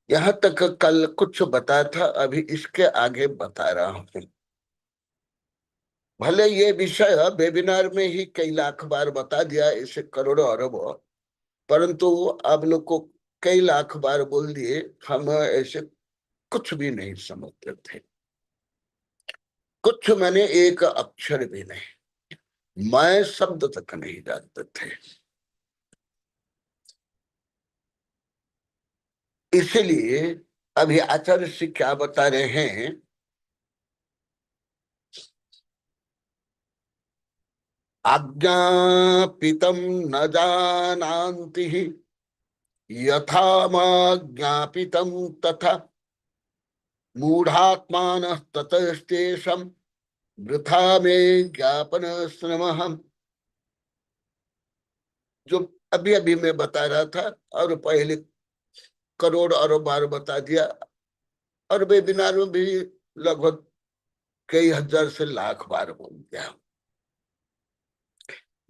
यहां तक कल कुछ बताया था, अभी इसके आगे बता रहा हूं। भले ये विषय वेबिनार में ही कई लाख बार बता दिया, इसे करोड़ों अरबों, परंतु आप लोग को कई लाख बार बोल दिए, हम ऐसे कुछ भी नहीं समझते थे, कुछ मैंने एक अक्षर भी नहीं, मैं शब्द तक नहीं जानते थे। इसलिए अभी आचार्य श्री क्या बता रहे हैं, आज्ञापितम न जानन्ति यथा ज्ञापितम तथा मूढ़ात्मानः ततस्तेषां वृथा में ज्ञापन श्रमः। जो अभी अभी मैं बता रहा था और पहले करोड़ अरब बार बता दिया, और वेबिनार में भी लगभग कई हजार से लाख बार बोल दिया।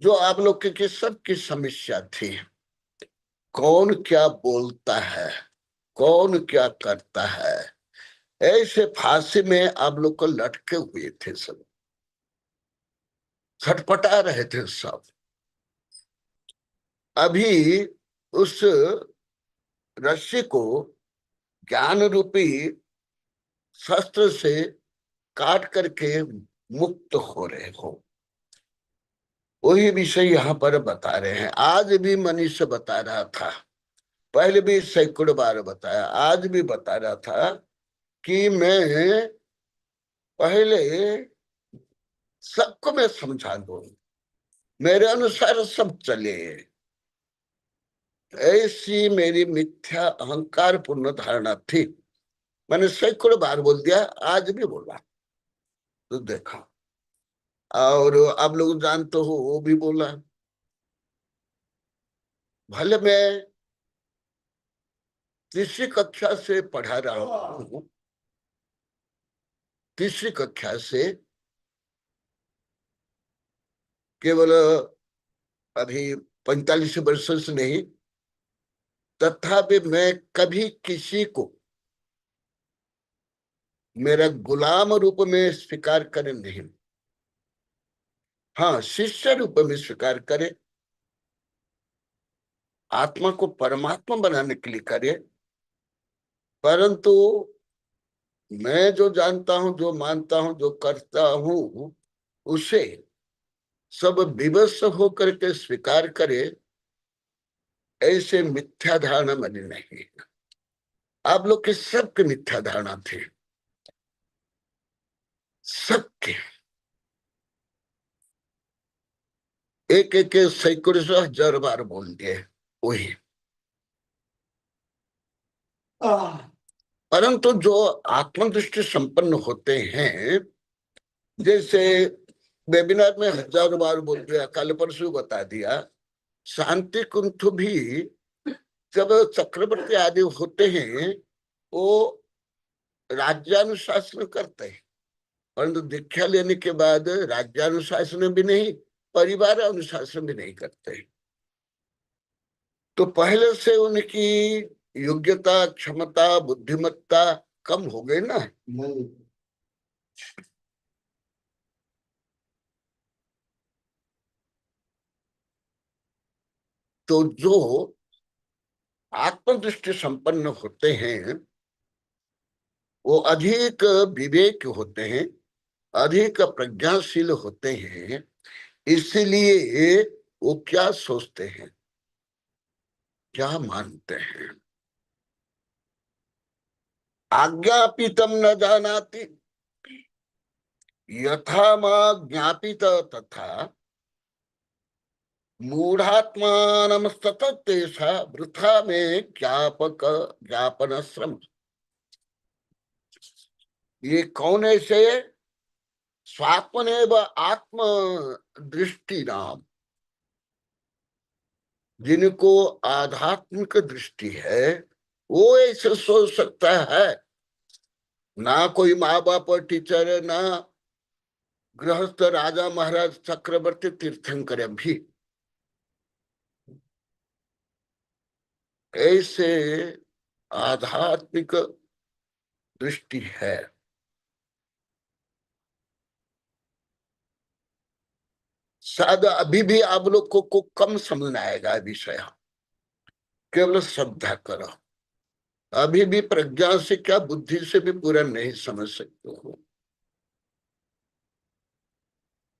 जो आप लोग की सबकी समस्या थी, कौन क्या बोलता है, कौन क्या करता है, ऐसे फांसी में आप लोग को लटके हुए थे, सब छटपटा रहे थे सब। अभी उस रस्सी को ज्ञान रूपी शस्त्र से काट करके मुक्त हो रहे हो, वही विषय यहाँ पर बता रहे हैं। आज भी मनीष बता रहा था, पहले भी सैकड़ों बार बताया, आज भी बता रहा था कि मैं पहले सबको मैं समझा दूं, मेरे अनुसार सब चले, ऐसी मेरी मिथ्या अहंकार पूर्ण धारणा थी। मैंने सैकड़ों बार बोल दिया, आज भी बोला तो देखा। और आप लोग जानते हो वो भी बोला। भले मैं तीसरी कक्षा से पढ़ा रहा हूं, तीसरी कक्षा से, केवल अभी 45 वर्षों से नहीं, तथापि मैं कभी किसी को मेरा गुलाम रूप में स्वीकार करे नहीं। हाँ, शिष्य रूप में स्वीकार करे, आत्मा को परमात्मा बनाने के लिए करे, परंतु मैं जो जानता हूं, जो मानता हूं, जो करता हूं, उसे सब विवश होकर के स्वीकार करे, ऐसे मिथ्या धारणा मैंने नहीं। आप लोग के सबके मिथ्या धारणा थे, सबके, एक एक सैकड़ों से हजार बार बोल दिए वही। परंतु जो आत्मदृष्टि संपन्न होते हैं, जैसे वेबिनार में हजारों बार बोल दिया, कल परसों बता दिया, शांति कुंठ भी जब चक्रवर्ती आदि होते हैं वो राज्यानुशासन करते हैं, परंतु दीक्षा लेने के बाद राज्यानुशासन भी नहीं, परिवार अनुशासन भी नहीं करते। तो पहले से उनकी योग्यता, क्षमता, बुद्धिमत्ता कम हो गई ना। तो जो आत्मदृष्टि संपन्न होते हैं वो अधिक विवेक होते हैं, अधिक प्रज्ञाशील होते हैं। इसलिए वो क्या सोचते हैं, क्या मानते हैं? आज्ञापितम न जानाति यथा मां ज्ञापित तथा मूढ़ात्मान सतत वृथा में ज्ञापक ज्ञापन श्रम। ये कौन ऐसे स्वात्मनेव आत्म दृष्टि नाम, जिनको आध्यात्मिक दृष्टि है, वो ऐसे सोच सकता है। ना कोई माँ बाप और टीचर, ना गृहस्थ, राजा महाराज, चक्रवर्ती, तीर्थंकर भी ऐसे आध्यात्मिक दृष्टि है। शायद अभी भी आप लोग को कम समझ में आएगा विषय, केवल श्रद्धा करो। अभी भी प्रज्ञा से क्या, बुद्धि से भी पूरा नहीं समझ सकते हो।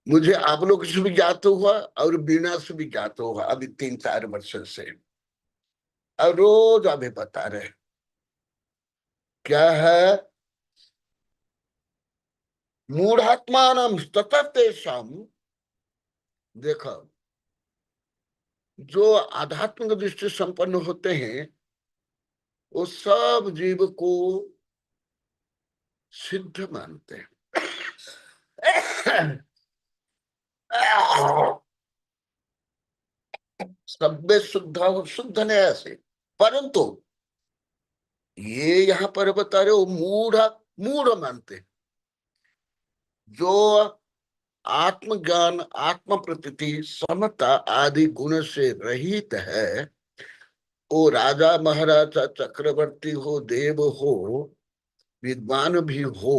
मुझे आप लोग से भी ज्ञात हुआ और बीना से भी ज्ञात हुआ अभी 3-4 वर्ष से, और रोज अभी बता रहे क्या है। मूढ़ात्मान तथातेषाम, देखो जो आध्यात्मिक दृष्टि संपन्न होते हैं वो सब जीव को सिद्ध मानते हैं। सब में शुद्ध हो, शुद्ध नहीं ऐसे। परंतु ये यहाँ पर बता रहे हो मूढ़, मूढ़ मानते, जो आत्मज्ञान, आत्म प्रतीति, समता आदि गुण से रहित है, वो राजा महाराजा, चक्रवर्ती हो, देव हो, विद्वान भी हो,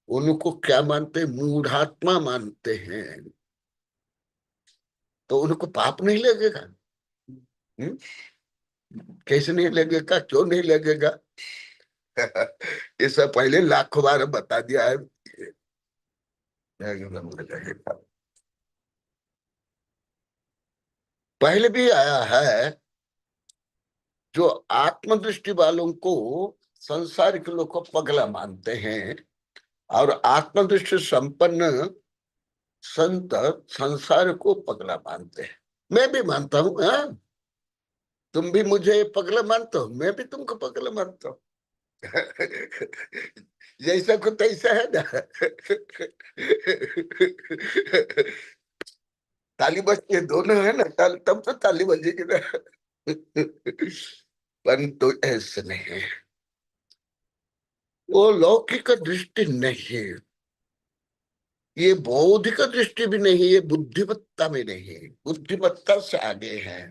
उनको क्या मानते? मूढ़ात्मा मानते हैं। तो उनको पाप नहीं लगेगा? कैसे नहीं लगेगा, क्यों नहीं लगेगा? इससे पहले लाखों बार बता दिया है। पहले भी आया है, जो आत्मदृष्टि वालों को संसार के लोग को पगला मानते हैं, और आत्मदृष्टि संपन्न संत संसार को पगला मानते हैं। मैं भी मानता हूं। हाँ, तुम भी मुझे पगला मानते हो, मैं भी तुमको पगला मानता हूं। जैसा को तैसा है ना। ताली बजती है, दोनों है ना, तब तो ताली बजेगी ना। परंतु ऐसे नहीं है, वो लौकिक दृष्टि नहीं, ये बौद्धिक दृष्टि भी नहीं, ये बुद्धिमत्ता में नहीं, बुद्धिमत्ता से आगे है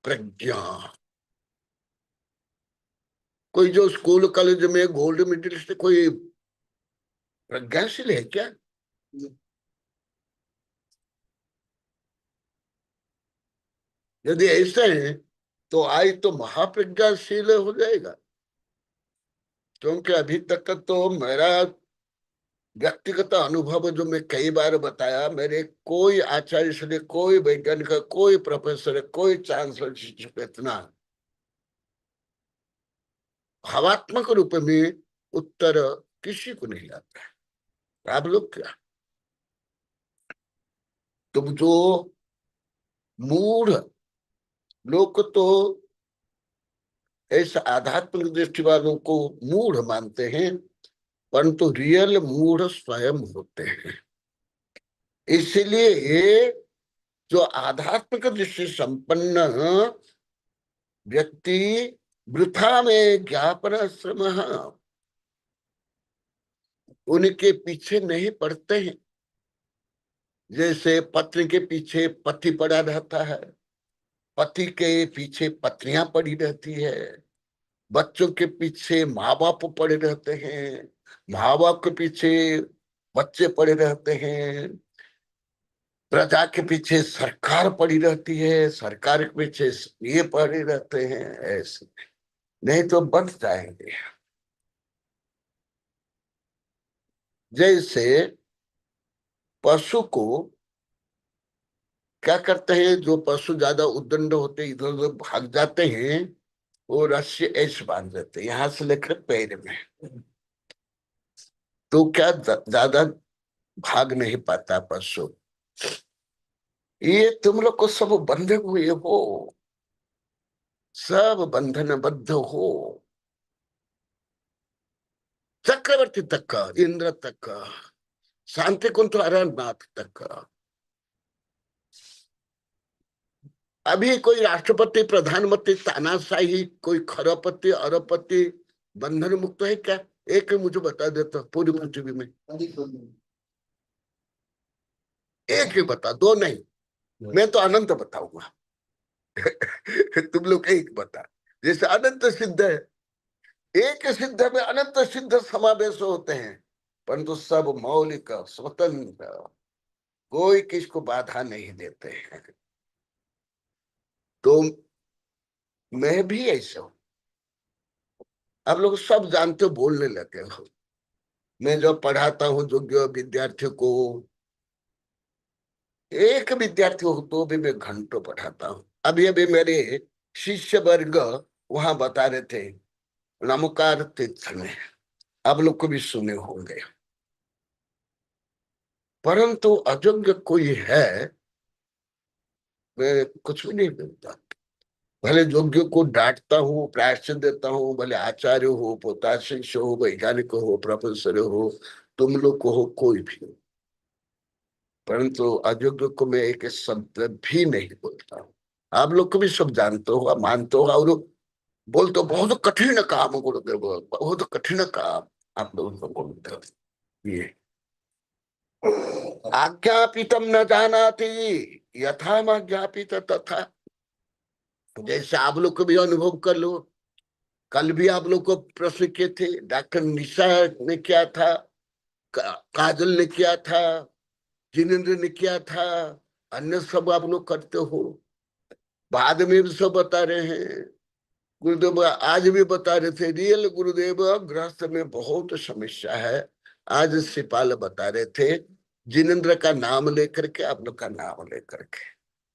प्रज्ञा। कोई जो स्कूल कॉलेज में गोल्ड मेडलिस्ट कोई प्रज्ञाशील है क्या? यदि ऐसे है तो आई तो महाप्रज्ञाशील हो जाएगा। क्योंकि अभी तक तो मेरा व्यक्तिगत अनुभव जो मैं कई बार बताया, मेरे कोई आचार्य से नहीं, कोई वैज्ञानिक, कोई प्रोफेसर, कोई चांसलर शिक्षक इतना भावात्मक रूप में उत्तर किसी को नहीं आता है। आप लोग क्या, तुम जो मूढ़ लोग तो ऐसे आध्यात्मिक दृष्टि वालों को मूढ़ मानते हैं, परंतु रियल मूढ़ स्वयं होते हैं। इसलिए ये जो आध्यात्मिक दृष्टि संपन्न व्यक्ति वृथा में ज्ञापन श्रम उनके पीछे नहीं पड़ते हैं। जैसे पत्नी के पीछे पति पड़ा रहता है, पति के पीछे पत्नियां पड़ी रहती है, बच्चों के पीछे माँ बाप पड़े रहते हैं, माँ बाप के पीछे बच्चे पड़े रहते हैं, प्रजा के पीछे सरकार पड़ी रहती है, सरकार के पीछे ये पड़े रहते हैं। ऐसे नहीं तो बंध जाएंगे। जैसे पशु को क्या करते हैं, जो पशु ज्यादा उद्दंड होते इधर उधर भाग जाते हैं, वो रस्सी ऐसे बांध देते हैं यहां से लेकर पैर में, तो क्या ज्यादा भाग नहीं पाता पशु। ये तुम लोग को सब बंधे हुए हो, सब बंधनबद्ध हो, चक्रवर्ती तक का, इंद्र तक का, शांति कुंज नाथ तक का। अभी कोई राष्ट्रपति, प्रधानमंत्री, तानाशाही, कोई खरबपति, अरबपति बंधन मुक्त है क्या? एक मुझे बता देता पूरी पृथ्वी में, एक ही बता, दो नहीं, मैं तो अनंत बताऊंगा। तुम लोग एक बता। जैसे अनंत सिद्ध है, एक सिद्ध में अनंत सिद्ध समावेश होते हैं, परंतु सब मौलिक स्वतंत्र, कोई किसको बाधा नहीं देते हैं। तो मैं भी ऐसा हूं, आप लोग सब जानते हो, बोलने लगे हो। मैं जब पढ़ाता हूँ योग्य विद्यार्थियों को, एक विद्यार्थी हो तो भी मैं घंटों पढ़ाता हूँ। अभी अभी मेरे शिष्य वर्ग वहां बता रहे थे नमकार तीर्थ में, आप लोग को भी सुने होंगे। परंतु अयोग्य कोई है, मैं कुछ भी नहीं बोलता। भले योग्य को डांटता हूँ, प्रायश्चित देता हूँ, भले आचार्य हो, पोता शिष्य हो, वैज्ञानिक हो, प्रोफेसर हो, तुम लोग को हो, कोई भी हो, परंतु अयोग्य को मैं एक शब्द भी नहीं बोलता हूँ। आप लोग को भी सब जानते हो, मानते हो, और बोलते हो बहुत कठिन काम, गुरुदेव बहुत कठिन काम आप लोगों को बोलते हो। ये आज्ञापितम न जानाति यथा ज्ञापित तथा, जैसे आप लोग को भी अनुभव कर लो। कल भी आप लोग को प्रश्न किए थे, डॉक्टर निशा ने किया था, काजल ने किया था, जिनेन्द्र ने किया था, अन्य सब आप लोग करते हो। बाद में भी सब बता रहे हैं, गुरुदेव आज भी बता रहे थे, रियल गुरुदेव गृहस्थ में बहुत समस्या है। आज सिपाल बता रहे थे, जिनेन्द्र का नाम लेकर के, आप लोग का नाम लेकर के,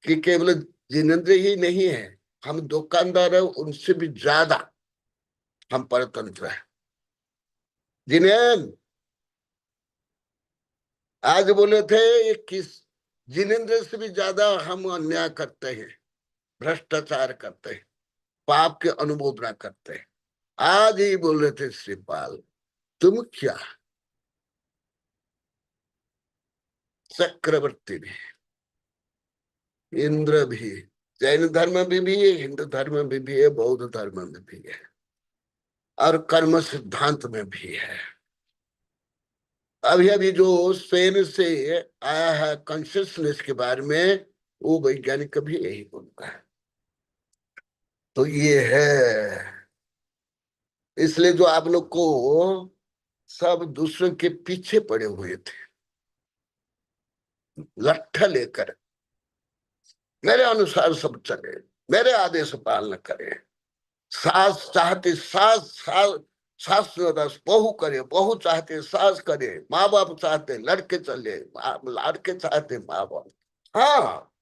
कि केवल जिनेन्द्र ही नहीं है, हम दुकानदार है, उनसे भी ज्यादा हम परतंत्र है। जिनेन्द्र आज बोले थे ये किस जिनेंद्र से भी ज्यादा हम अन्याय करते हैं, भ्रष्टाचार करते हैं, पाप के अनुमोदना करते हैं। आज ही बोले थे श्रीपाल, तुम क्या, चक्रवर्ती भी, इंद्र भी, जैन धर्म में भी है, हिंदू धर्म में भी है, बौद्ध धर्म में भी है, और कर्म सिद्धांत में भी है। अभी अभी जो स्पेन से आया है कॉन्शियसनेस के बारे में, वो वैज्ञानिक भी यही बोलता है। तो ये है, इसलिए जो आप लोग को सब दूसरों के पीछे पड़े हुए थे, लट्ठा लेकर मेरे अनुसार सब चले, मेरे आदेश पालन करें, सास चाहते सास सास सास बहू करे, बहू चाहते सास करे, माँ बाप चाहते लड़के चले, लड़के चाहते माँ बाप। हाँ,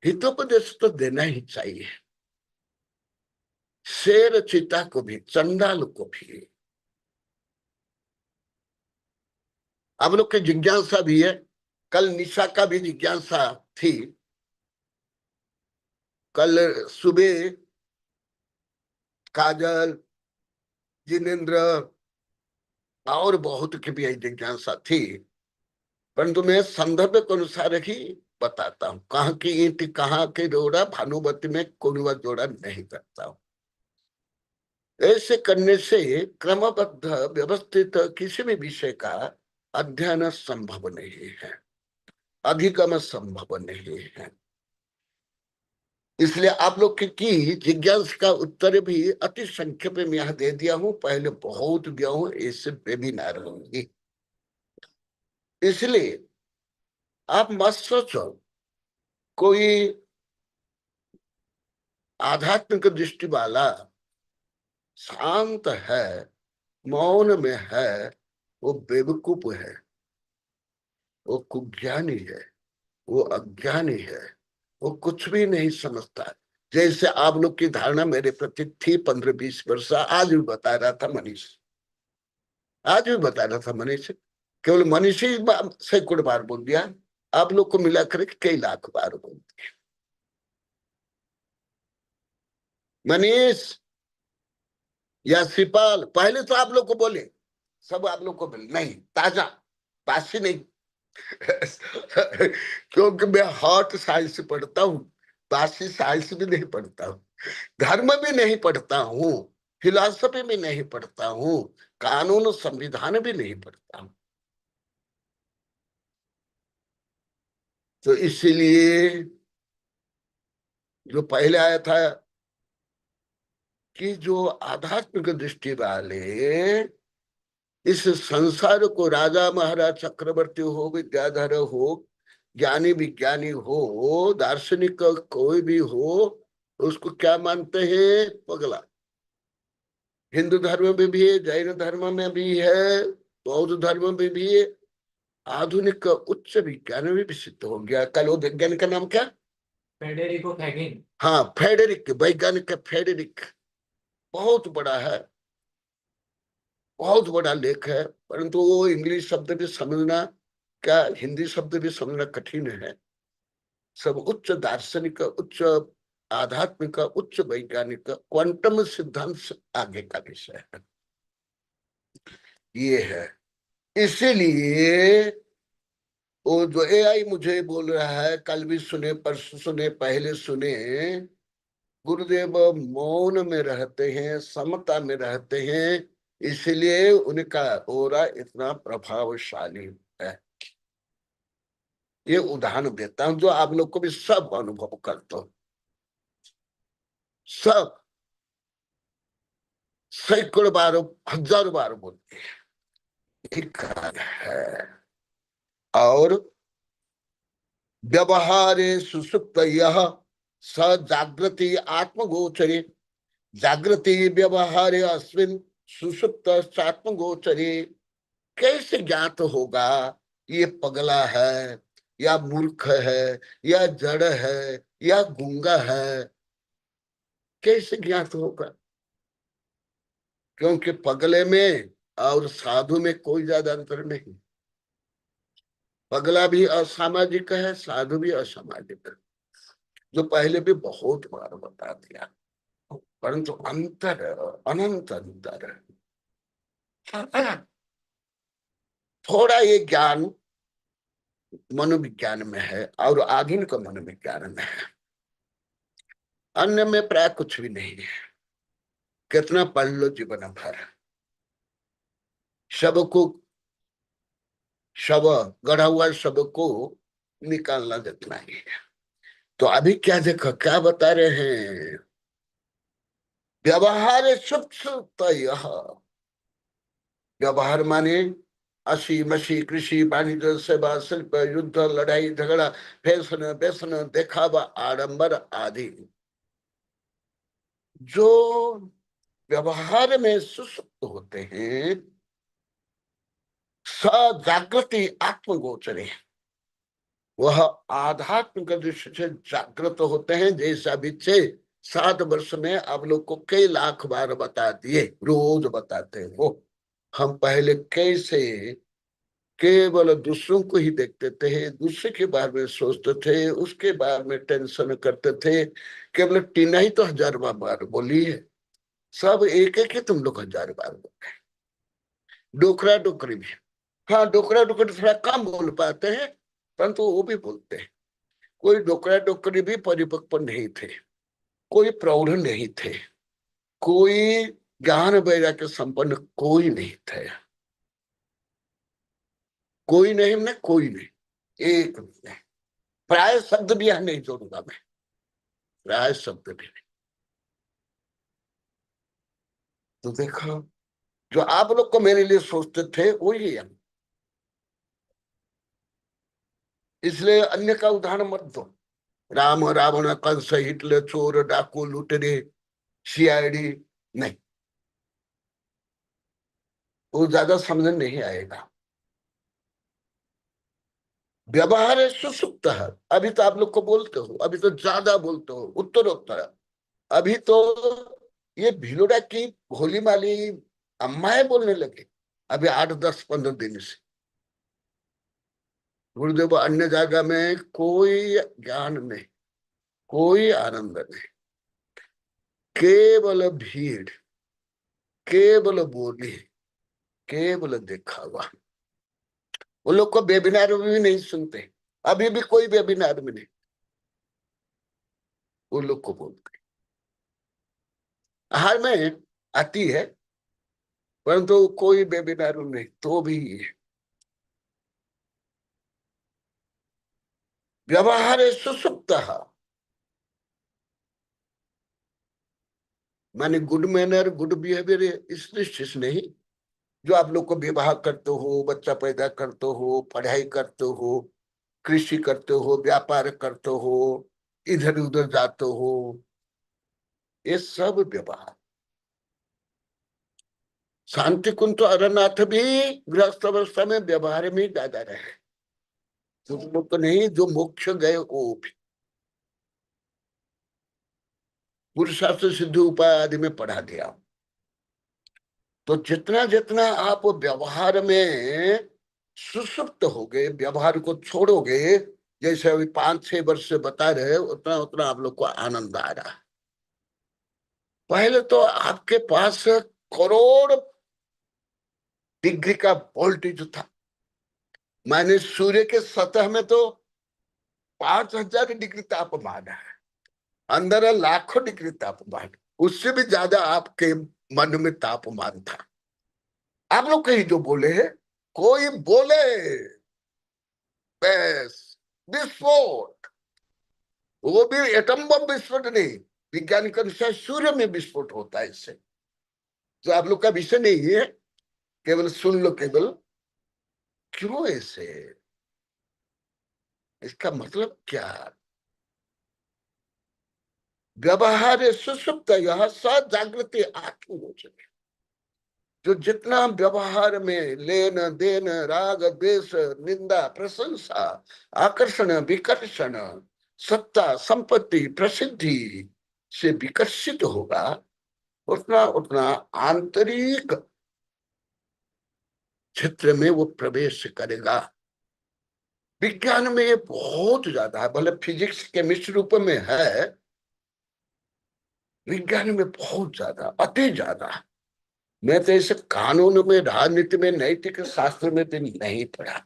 हितोपदेश तो देना ही चाहिए, शेर चीता को भी, चंडाल को भी। आप लोग की जिज्ञासा भी है, कल निशा का भी जिज्ञासा थी। कल सुबह काजल, जिनेन्द्र और बहुत की भी जिज्ञासा थी, परंतु मैं संदर्भ के अनुसार ही बताता हूँ। कहाँ की ईंट कहाँ के जोड़ा, भानुमति में कोई जोड़ा नहीं करता हूँ। ऐसे करने से क्रमबद्ध व्यवस्थित किसी भी विषय का अध्ययन संभव नहीं है, अधिगम संभव नहीं है। इसलिए आप लोग की जिज्ञासा का उत्तर भी अति संक्षेप में यहां दे दिया हूं। पहले बहुत दिया हूं, इससे वेबिनार होंगी। इसलिए आप मत सोचो कोई आध्यात्मिक दृष्टि वाला शांत है, मौन में है, वो बेवकूफ है, वो कुज्ञानी है, वो अज्ञानी है, वो कुछ भी नहीं समझता। जैसे आप लोग की धारणा मेरे प्रति थी 15-20 वर्ष, आज भी बता रहा था मनीष, आज भी बता रहा था मनीष, केवल मनीष ही सैकड़ों बार बोल दिया, आप लोग को मिला कर कई लाख बार बोल दिया। मनीष या श्रीपाल पहले तो आप लोग को बोले, सब आप लोग को बोले नहीं, ताजा बासी नहीं। क्योंकि मैं हॉट साइंस पढ़ता हूँ, बासी साइंस भी नहीं पढ़ता हूँ, धर्म भी नहीं पढ़ता हूँ, फिलॉसफी भी नहीं पढ़ता हूँ, कानून संविधान भी नहीं पढ़ता हूँ। तो इसीलिए जो पहले आया था कि जो आध्यात्मिक दृष्टि वाले इस संसार को, राजा महाराज चक्रवर्ती हो, विद्याधर हो, ज्ञानी विज्ञानी हो, दार्शनिक कोई भी हो, उसको क्या मानते हैं? पगला। हिंदू धर्म में भी है, जैन धर्म में भी है, बौद्ध धर्म में भी है। आधुनिक उच्च विज्ञान भी सिद्ध हो गया। कल वो वैज्ञानिक का नाम क्या? Federico Fagin. हाँ, फेडेरिक, वैज्ञानिक का फेडेरिक बहुत बड़ा है, बहुत बड़ा लेख है, परंतु वो इंग्लिश शब्द भी समझना, क्या हिंदी शब्द भी समझना कठिन है। सब उच्च दार्शनिक, उच्च आध्यात्मिक, उच्च वैज्ञानिक, क्वांटम सिद्धांत से आगे का विषय है ये है। इसीलिए वो जो एआई मुझे बोल रहा है, कल भी सुने, परसों सुने, पहले सुने, गुरुदेव मौन में रहते हैं, समता में रहते हैं, इसलिए उनका ओरा इतना प्रभावशाली है। ये उदाहरण देता हूं जो आप लोग को भी सब अनुभव करते हो, सब सैकड़ों बार, हजारों बार बोलते हैं है। और व्यवहारे सुसुप्त यह स जागृति आत्मगोचरे, जागृति व्यवहारे अस्मिन सुसुप्त आत्मगोचरे। कैसे ज्ञात होगा ये पगला है या मूर्ख है या जड़ है या गूंगा है? कैसे ज्ञात होगा? क्योंकि पगले में और साधु में कोई ज्यादा अंतर नहीं। पगला भी असामाजिक है, साधु भी असामाजिक है, जो पहले भी बहुत बार बता दिया, परंतु अंतर, अनंत अंतर है। थोड़ा ये ज्ञान मनोविज्ञान में है और आधुनिक मनोविज्ञान में है, अन्य में प्राय कुछ भी नहीं है। कितना पढ़ लो जीवन भर, शव को, शव गढ़ा हुआ शव को निकालना जितना ही है। तो अभी क्या देखो, क्या बता रहे हैं, व्यवहार सुप्त, यह व्यवहार माने असी मसी, कृषि, वाणिज्य, सेवा, शिल्प, युद्ध, लड़ाई झगड़ा, फैशन व्यसन, देखावा, आडंबर आदि। जो व्यवहार में सुसुप्त होते हैं, सजागृति आत्मगोचरे, वह आध्यात्म का दृष्टि से जागृत होते हैं। जैसा अभी 6-7 वर्ष में आप लोग को कई लाख बार बता दिए, रोज बताते हो। हम पहले कैसे केवल दूसरों को ही देखते थे, दूसरे के बारे में सोचते थे, उसके बारे में टेंशन करते थे। केवल टीना ही तो 1000 बार बोली है, सब एक एक ही तुम लोग 1000 बार बोले। डोकरा डोकरी भी, हाँ डोकरा डोकरी थोड़ा कम बोल पाते हैं, परंतु वो भी बोलते हैं। कोई डोकरा डोकरी भी परिपक्व नहीं थे, कोई प्रौढ़ नहीं थे, कोई ज्ञान वैराग्य संपन्न कोई नहीं थे, कोई नहीं, मैं कोई नहीं, एक नहीं। प्राय शब्द भी यहां नहीं जोड़ूंगा मैं, प्राय शब्द भी नहीं। तो देखो, जो आप लोग को मेरे लिए सोचते थे वही है, इसलिए अन्य का उदाहरण मत दो। राम, रावण, कंस, हिटलर, चोर, डाकू, लुटेरे, सीआईडी, नहीं, वो ज्यादा समझ नहीं आएगा। व्यवहार है सुसुप्त है। अभी तो आप लोग को बोलते हो, अभी तो ज्यादा बोलते हो, उत्तरोत्तर। अभी तो ये भिलोड़ा की भोली माली अम्माएं बोलने लगे, अभी 8, 10, 15 दिन से। गुरुदेव अन्य जगह में कोई ज्ञान नहीं, कोई आनंद नहीं, केवल भीड़, केवल बोली, केवल दिखावा। वो लोग को वेबिनार में भी नहीं सुनते, अभी भी कोई वेबिनार में नहीं, वो लोग को बोलते आहार में आती है, परंतु कोई वेबिनार नहीं। तो भी व्यवहार सुसुप्त, माने गुड मैनर, गुड बिहेवियर इस दृष्टि से नहीं। जो आप लोग को विवाह करते हो, बच्चा पैदा करते हो, पढ़ाई करते हो, कृषि करते हो, व्यापार करते हो, इधर उधर जाते हो, ये सब व्यवहार। शांति कुंज तो अरनाथ भी गृहस्थ अवस्था में व्यवहार में ज्यादा रहे, तो लोग तो नहीं, जो मोक्ष गए वो भी पुरुषार्थ सिद्धि उपाय आदि में पढ़ा दिया। तो जितना जितना आप व्यवहार में सुसुप्त हो गए, व्यवहार को छोड़ोगे, जैसे अभी 5-6 वर्ष से बता रहे, उतना उतना आप लोग को आनंद आ रहा है। पहले तो आपके पास करोड़ डिग्री का वोल्टेज था, माने सूर्य के सतह में तो 5000 डिग्री तापमान है, अंदर लाखों डिग्री तापमान, उससे भी ज्यादा आपके मन में तापमान था। आप लोग कहीं जो बोले हैं, कोई बोले बस विस्फोट, वो भी एटम बम विस्फोट नहीं, वैज्ञानिक अनुसार सूर्य में विस्फोट होता है इससे। तो आप लोग का विषय नहीं है, केवल सुन लो, केवल क्यों ऐसे, इसका मतलब क्या। व्यवहार सुसुप्त, यह सजागृति आत्मगोचर, जो जितना व्यवहार में लेन देन, राग द्वेष, निंदा प्रशंसा, आकर्षण विकर्षण, सत्ता संपत्ति प्रसिद्धि से विकसित होगा, उतना उतना आंतरिक क्षेत्र में वो प्रवेश करेगा। विज्ञान में ये बहुत ज्यादा है, भले फिजिक्स केमिस्ट्री रूप में है, विज्ञान में बहुत ज्यादा, अति ज्यादा। मैं तो इसे कानून में, राजनीति में, नैतिक शास्त्र में भी नहीं पढ़ा,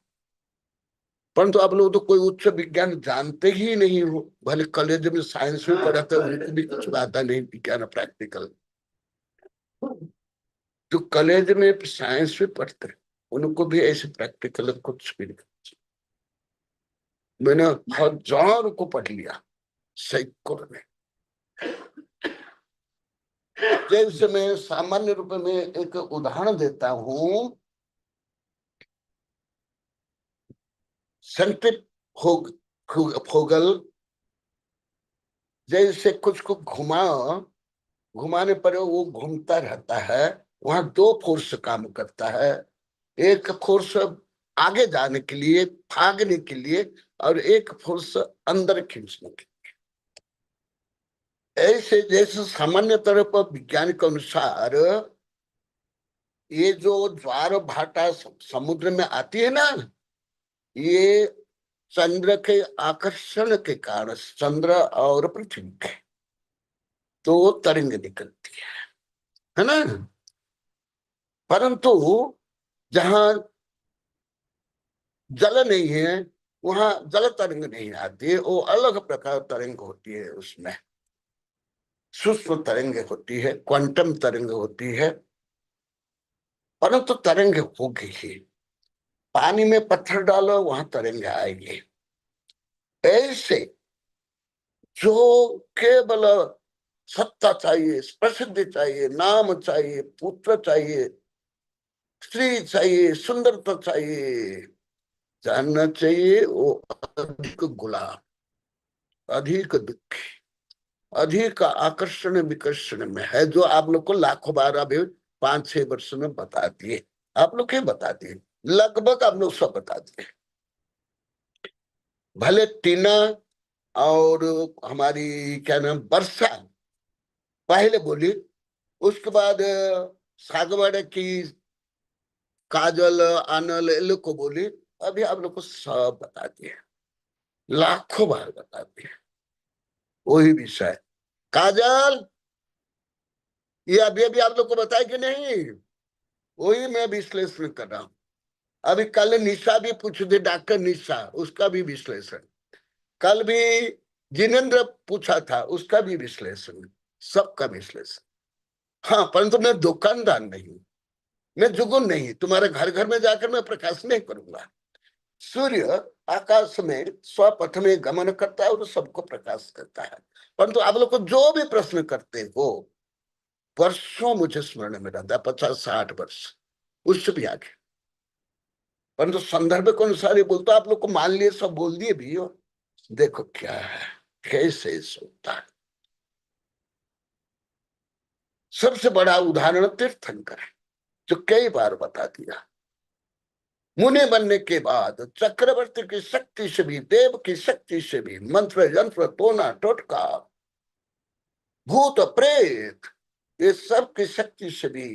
परंतु आप लोग तो कोई उच्च विज्ञान जानते ही नहीं हो। भले कॉलेज में साइंस में पढ़ाते हो, उनको भी कुछ आता नहीं विज्ञान प्रैक्टिकल। जो कॉलेज में साइंस में पढ़ते हैं उनको भी ऐसे प्रैक्टिकल कुछ भी नहीं। मैंने हजारों को पढ़ लिया, सैकड़ों में। जैसे मैं सामान्य रूप में एक उदाहरण देता हूं, सेंट्रीफ्यूगल, जैसे कुछ को घुमाने पर वो घूमता रहता है, वहां दो फोर्स काम करता है। एक फोर्स आगे जाने के लिए, भागने के लिए, और एक फोर्स अंदर खींचने के लिए। ऐसे जैसे सामान्य तौर पर विज्ञान के अनुसार ये जो ज्वार भाटा समुद्र में आती है ना, ये चंद्र के आकर्षण के कारण, चंद्र और पृथ्वी के तो तरंग निकलती है ना। परंतु जहां जल नहीं है वहां जल तरंग नहीं आती है, वो अलग प्रकार तरंग होती है। उसमें सूक्ष्म तरंग होती है, क्वांटम तरंग होती है, परंतु तरंग होगी ही। पानी में पत्थर डालो वहां तरंग आएगी। ऐसे जो केवल सत्ता चाहिए, प्रसिद्धि चाहिए, नाम चाहिए, पुत्र चाहिए, स्त्री चाहिए, सुंदरता चाहिए, जानना चाहिए, वो अधिक गुलाम, अधिक दुखी, अधिक आकर्षण विकर्षण में है, जो आप लोग को लाखों बार अभी 5-6 वर्ष में बता दिए। आप लोग क्या बता दिए, लगभग आप लोग सब बता दिए। भले टीना और हमारी क्या नाम वर्षा पहले बोली, उसके बाद सागवाड़ा की काजल, आनल, इन लोग को बोली। अभी आप लोग को सब बता दिए, लाखों बार बता दिए वही विषय। काजल ये अभी आप लोग को बताया कि नहीं, वही मैं विश्लेषण कर रहा हूं। अभी कल निशा भी पूछ दे, डॉक्टर निशा, उसका भी विश्लेषण। कल भी जिनेन्द्र पूछा था, उसका भी विश्लेषण, सबका विश्लेषण। हाँ, परंतु मैं दुकानदार नहीं हूं, मैं जुगुन नहीं, तुम्हारे घर घर में जाकर मैं प्रकाश नहीं करूंगा। सूर्य आकाश में स्वपथ में गमन करता है और सबको प्रकाश करता है। परंतु आप लोग को जो भी प्रश्न करते हो वर्षों मुझे स्मरण में रहता है, 50-60 वर्ष, उससे भी आगे। परंतु संदर्भ के अनुसार ये बोलता, आप लोग को मान लिए, सब बोल दिए भी हो। देखो क्या है, कैसे सोता है। सबसे बड़ा उदाहरण तीर्थंकर है, जो कई बार बता दिया। मुनि बनने के बाद चक्रवर्ती की शक्ति से भी, देव की शक्ति से भी, मंत्र यंत्र टोना टोटका, भूत प्रेत, ये सब की शक्ति से भी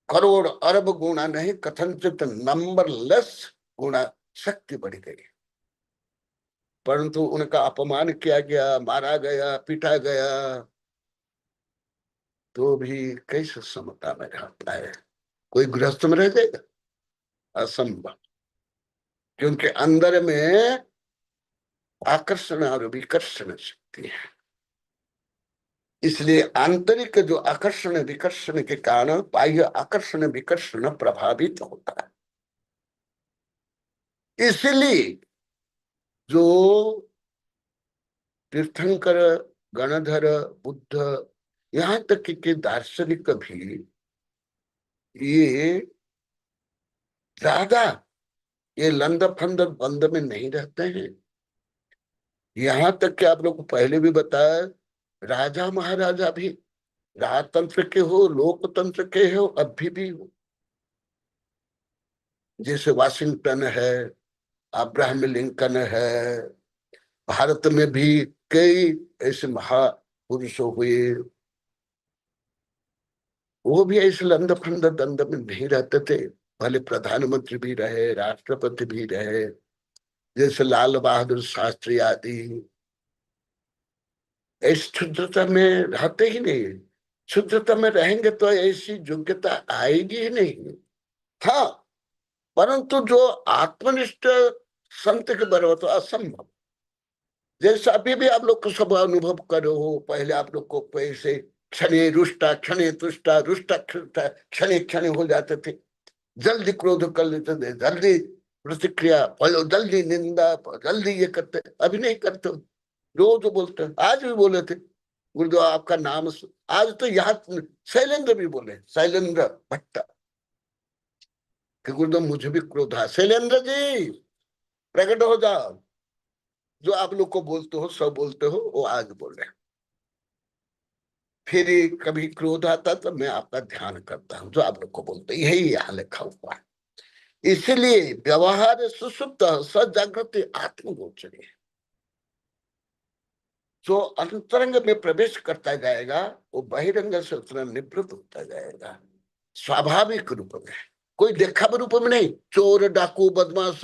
करोड़ अरब गुणा नहीं, कथनचित नंबरलेस गुणा शक्ति बढ़ गई। परंतु उनका अपमान किया गया, मारा गया, पीटा गया, तो भी कैसे समता में रह पाए। कोई गृहस्थ में रह जाएगा, असंभव, क्योंकि अंदर में आकर्षण और विकर्षण शक्ति है। इसलिए आंतरिक जो आकर्षण विकर्षण के कारण बाह्य आकर्षण विकर्षण प्रभावित होता है। इसलिए जो तीर्थंकर, गणधर, बुद्ध, यहां तक कि दार्शनिक भी ये ज्यादा ये लंद फंद बंद में नहीं रहते हैं। यहां तक कि आप लोग को पहले भी बताया, राजा महाराजा भी राजतंत्र के हो, लोकतंत्र के हो, अभी भी हो। जैसे वाशिंगटन है, अब्राहम लिंकन है, भारत में भी कई ऐसे महापुरुष हुए, वो भी ऐसे लंद फंद दंड में नहीं रहते थे। भले प्रधानमंत्री भी रहे, राष्ट्रपति भी रहे, जैसे लाल बहादुर शास्त्री आदि, इस क्षुद्रता में रहते ही नहीं। क्षुद्रता में रहेंगे तो ऐसी योग्यता आएगी ही नहीं। हाँ, परंतु जो आत्मनिष्ठ संत के बराबर तो असंभव। जैसे अभी भी आप लोग को सब अनुभव करो हो, पहले आप लोग को पैसे क्षणे रुष्टा, क्षणे तुष्टा, रुष्टा क्षणे क्षणे हो जाते थे, जल्दी क्रोध कर लेते थे, जल्दी प्रतिक्रिया, जल्दी निंदा, जल्दी ये करते। अभी नहीं करते, रोज बोलते। आज भी बोले थे गुरुदेव आपका नाम आज तो यहाँ शैलेंद्र भी बोले, शैलेंद्र भट्ट, कि गुरुदेव मुझे भी क्रोध है। शैलेंद्र जी प्रकट हो जाओ, जो आप लोग को बोलते हो, सब बोलते हो, वो आज बोले। फिर कभी क्रोध आता तो मैं आपका ध्यान करता हूं, जो आप लोग को बोलते, यही यहाँ लिखा हुआ है। इसलिए व्यवहार सुसुप्त सजागृति आत्मगोचरी है। जो अंतरंग में प्रवेश करता जाएगा वो बहिरंग से उतना निवृत्त होता जाएगा, स्वाभाविक रूप में, कोई देखा रूप में नहीं। चोर, डाकू, बदमाश,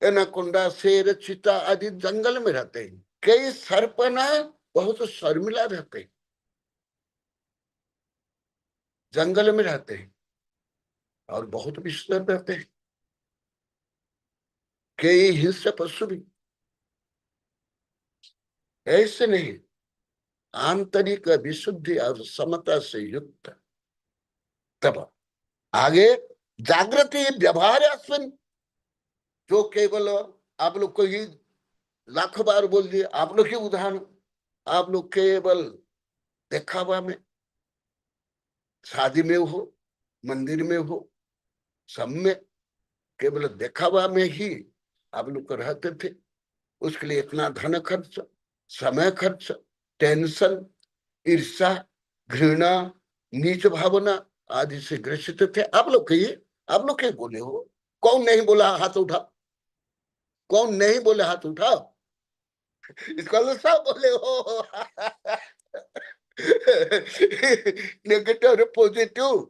एनाकोंडा, शेर, चीता आदि जंगल में रहते हैं। कई सर्पना बहुत शर्मिला रहते हैं, जंगल में रहते हैं, और बहुत विश्वास रहते हैं। कई हिंसक पशु भी ऐसे नहीं, आंतरिक विशुद्धि और समता से युक्त। तब आगे जागृति व्यवहार अस्मिन, जो केवल आप लोग को ही लाखों बार बोल दिए, आप लोग ही उदाहरण, आप लोग केवल दिखावा में, शादी में हो, मंदिर में हो, सब में केवल दिखावा में ही आप लोग को रहते थे। उसके लिए इतना धन खर्च, समय खर्च, टेंशन, ईर्षा, घृणा, नीच भावना आदि से ग्रसित थे। आप लोग कहिए, आप लोग क्या बोले हो? कौन नहीं बोला हाथ उठा? कौन नहीं बोले हाथ उठा? इसका तो सब बोले हो। नेगेटिव और पॉजिटिव।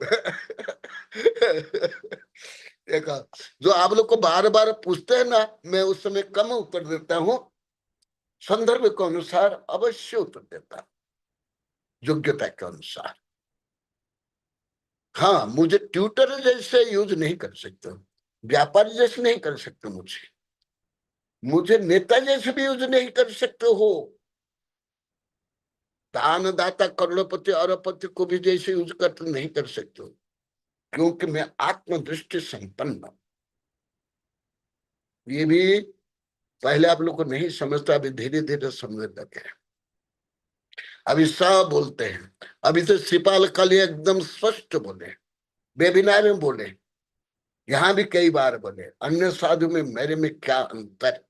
देखा, जो आप लोग को बार बार पूछते हैं ना, मैं उस समय कम उत्तर देता हूं, संदर्भ के अनुसार अवश्य उत्तर देता, योग्यता के अनुसार। हाँ, मुझे ट्यूटर जैसे यूज नहीं कर सकते, व्यापारी जैसे नहीं कर सकते, मुझे नेता जैसे भी यूज नहीं कर सकते हो, दानदाता करोड़पति अरबपति को भी जैसे यूज करते नहीं कर सकते हो, क्योंकि मैं आत्मदृष्टि संपन्न। ये भी पहले आप लोग को नहीं समझता, अभी धीरे धीरे समझने लगे। अभी सब बोलते हैं, अभी तो सिपाल कल एकदम स्पष्ट बोले, वेबिनार में बोले, यहां भी कई बार बोले, अन्य साधु में मेरे में क्या अंतर?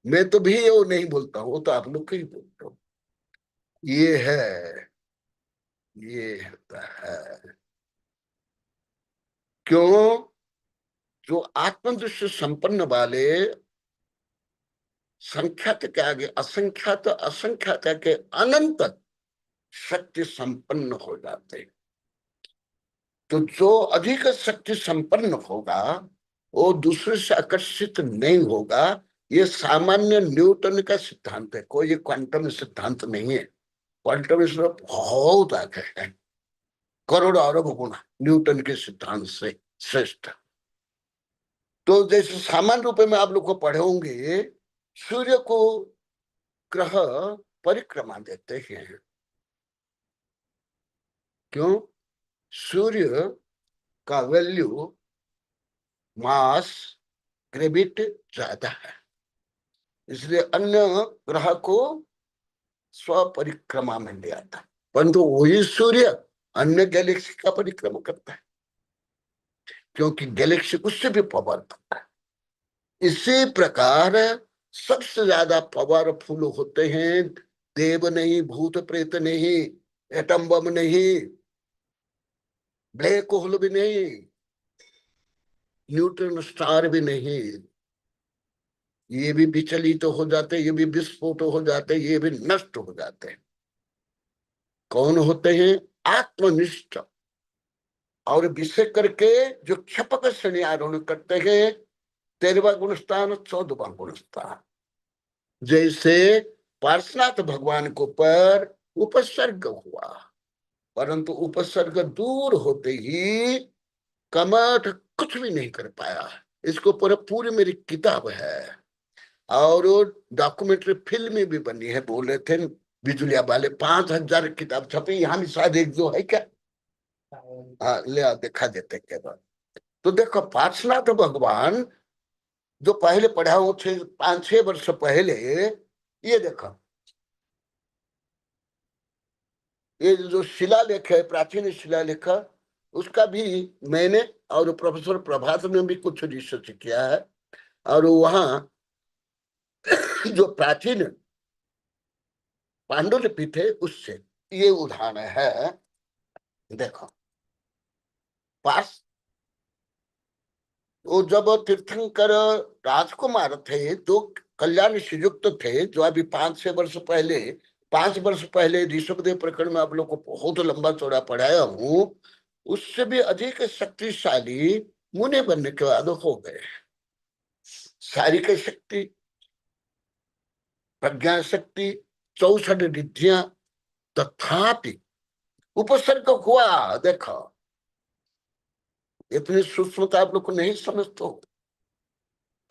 मैं तो भी वो नहीं बोलता हूं, वो तो आप लोग को ही बोलता हूं। ये है, ये होता है। क्यों? जो आत्मदृष्टि संपन्न वाले संख्यात के आगे असंख्यात, असंख्यात के अनंत शक्ति संपन्न हो जाते हैं। तो जो अधिक शक्ति संपन्न होगा वो दूसरे से आकर्षित नहीं होगा। ये सामान्य न्यूटन का सिद्धांत है, कोई ये क्वांटम सिद्धांत नहीं है। क्वांटम सिद्धांत बहुत आगे है, करोड़ अरब गुना न्यूटन के सिद्धांत से श्रेष्ठ। तो जैसे सामान्य रूप में आप लोग को पढ़े होंगे, सूर्य को ग्रह परिक्रमा देते हैं। क्यों? सूर्य का वैल्यू, मास, ग्रेविटी ज्यादा है, इसलिए अन्य ग्रह को स्वपरिक्रमा में ले आता है। परंतु वही सूर्य अन्य गैलेक्सी का परिक्रमा करता है, क्योंकि गैलेक्सी उससे भी पावरफुल है। इसी प्रकार सबसे ज्यादा पावरफुल होते हैं देव नहीं, भूत प्रेत नहीं, एटम बम नहीं, ब्लैक होल भी नहीं, न्यूट्रॉन स्टार भी नहीं। ये भी विचलित तो हो जाते, ये भी विस्फोट हो जाते, ये भी नष्ट हो जाते हैं। कौन होते हैं? आत्मनिष्ठ, और विषय करके जो क्षपक श्रेणी आरोहण करते हैं 13वां गुणस्थान 14वां गुणस्थान। जैसे पार्श्वनाथ भगवान को पर उपसर्ग हुआ, परंतु उपसर्ग दूर होते ही कमठ कुछ भी नहीं कर पाया। इसको पर पूरी मेरी किताब है और डॉक्यूमेंट्री फिल्म भी बनी है। बोले थे बिजुलिया वाले 5000 किताब छपी, यहाँ भी शायद एक दो है क्या? हाँ, ले आ दिखा देते के बाद। तो देखो पार्श्वनाथ भगवान जो पहले पढ़ा वो 5-6 वर्ष पहले, ये देखो ये जो शिलालेख है, प्राचीन शिलालेख, उसका भी मैंने और प्रोफेसर प्रभात ने भी कुछ रिसर्च किया है। और वहां जो प्राचीन पांडुलिपि थे उससे ये उदाहरण है। देखो पास वो जब तीर्थंकर राजकुमार थे, जो कल्याण श्रीयुक्त थे, जो अभी 5 वर्ष पहले ऋषभदेव प्रकरण में आप लोग को बहुत लंबा चौड़ा पढ़ाया हूं, उससे भी अधिक शक्तिशाली मुनि बनने के बाद हो गए। शारीरिक शक्ति, प्रज्ञा शक्ति, 64 रिद्धियां, तथापि उपसर्ग हुआ। देखो इतनी सूक्ष्मता आप लोग को नहीं समझते हो।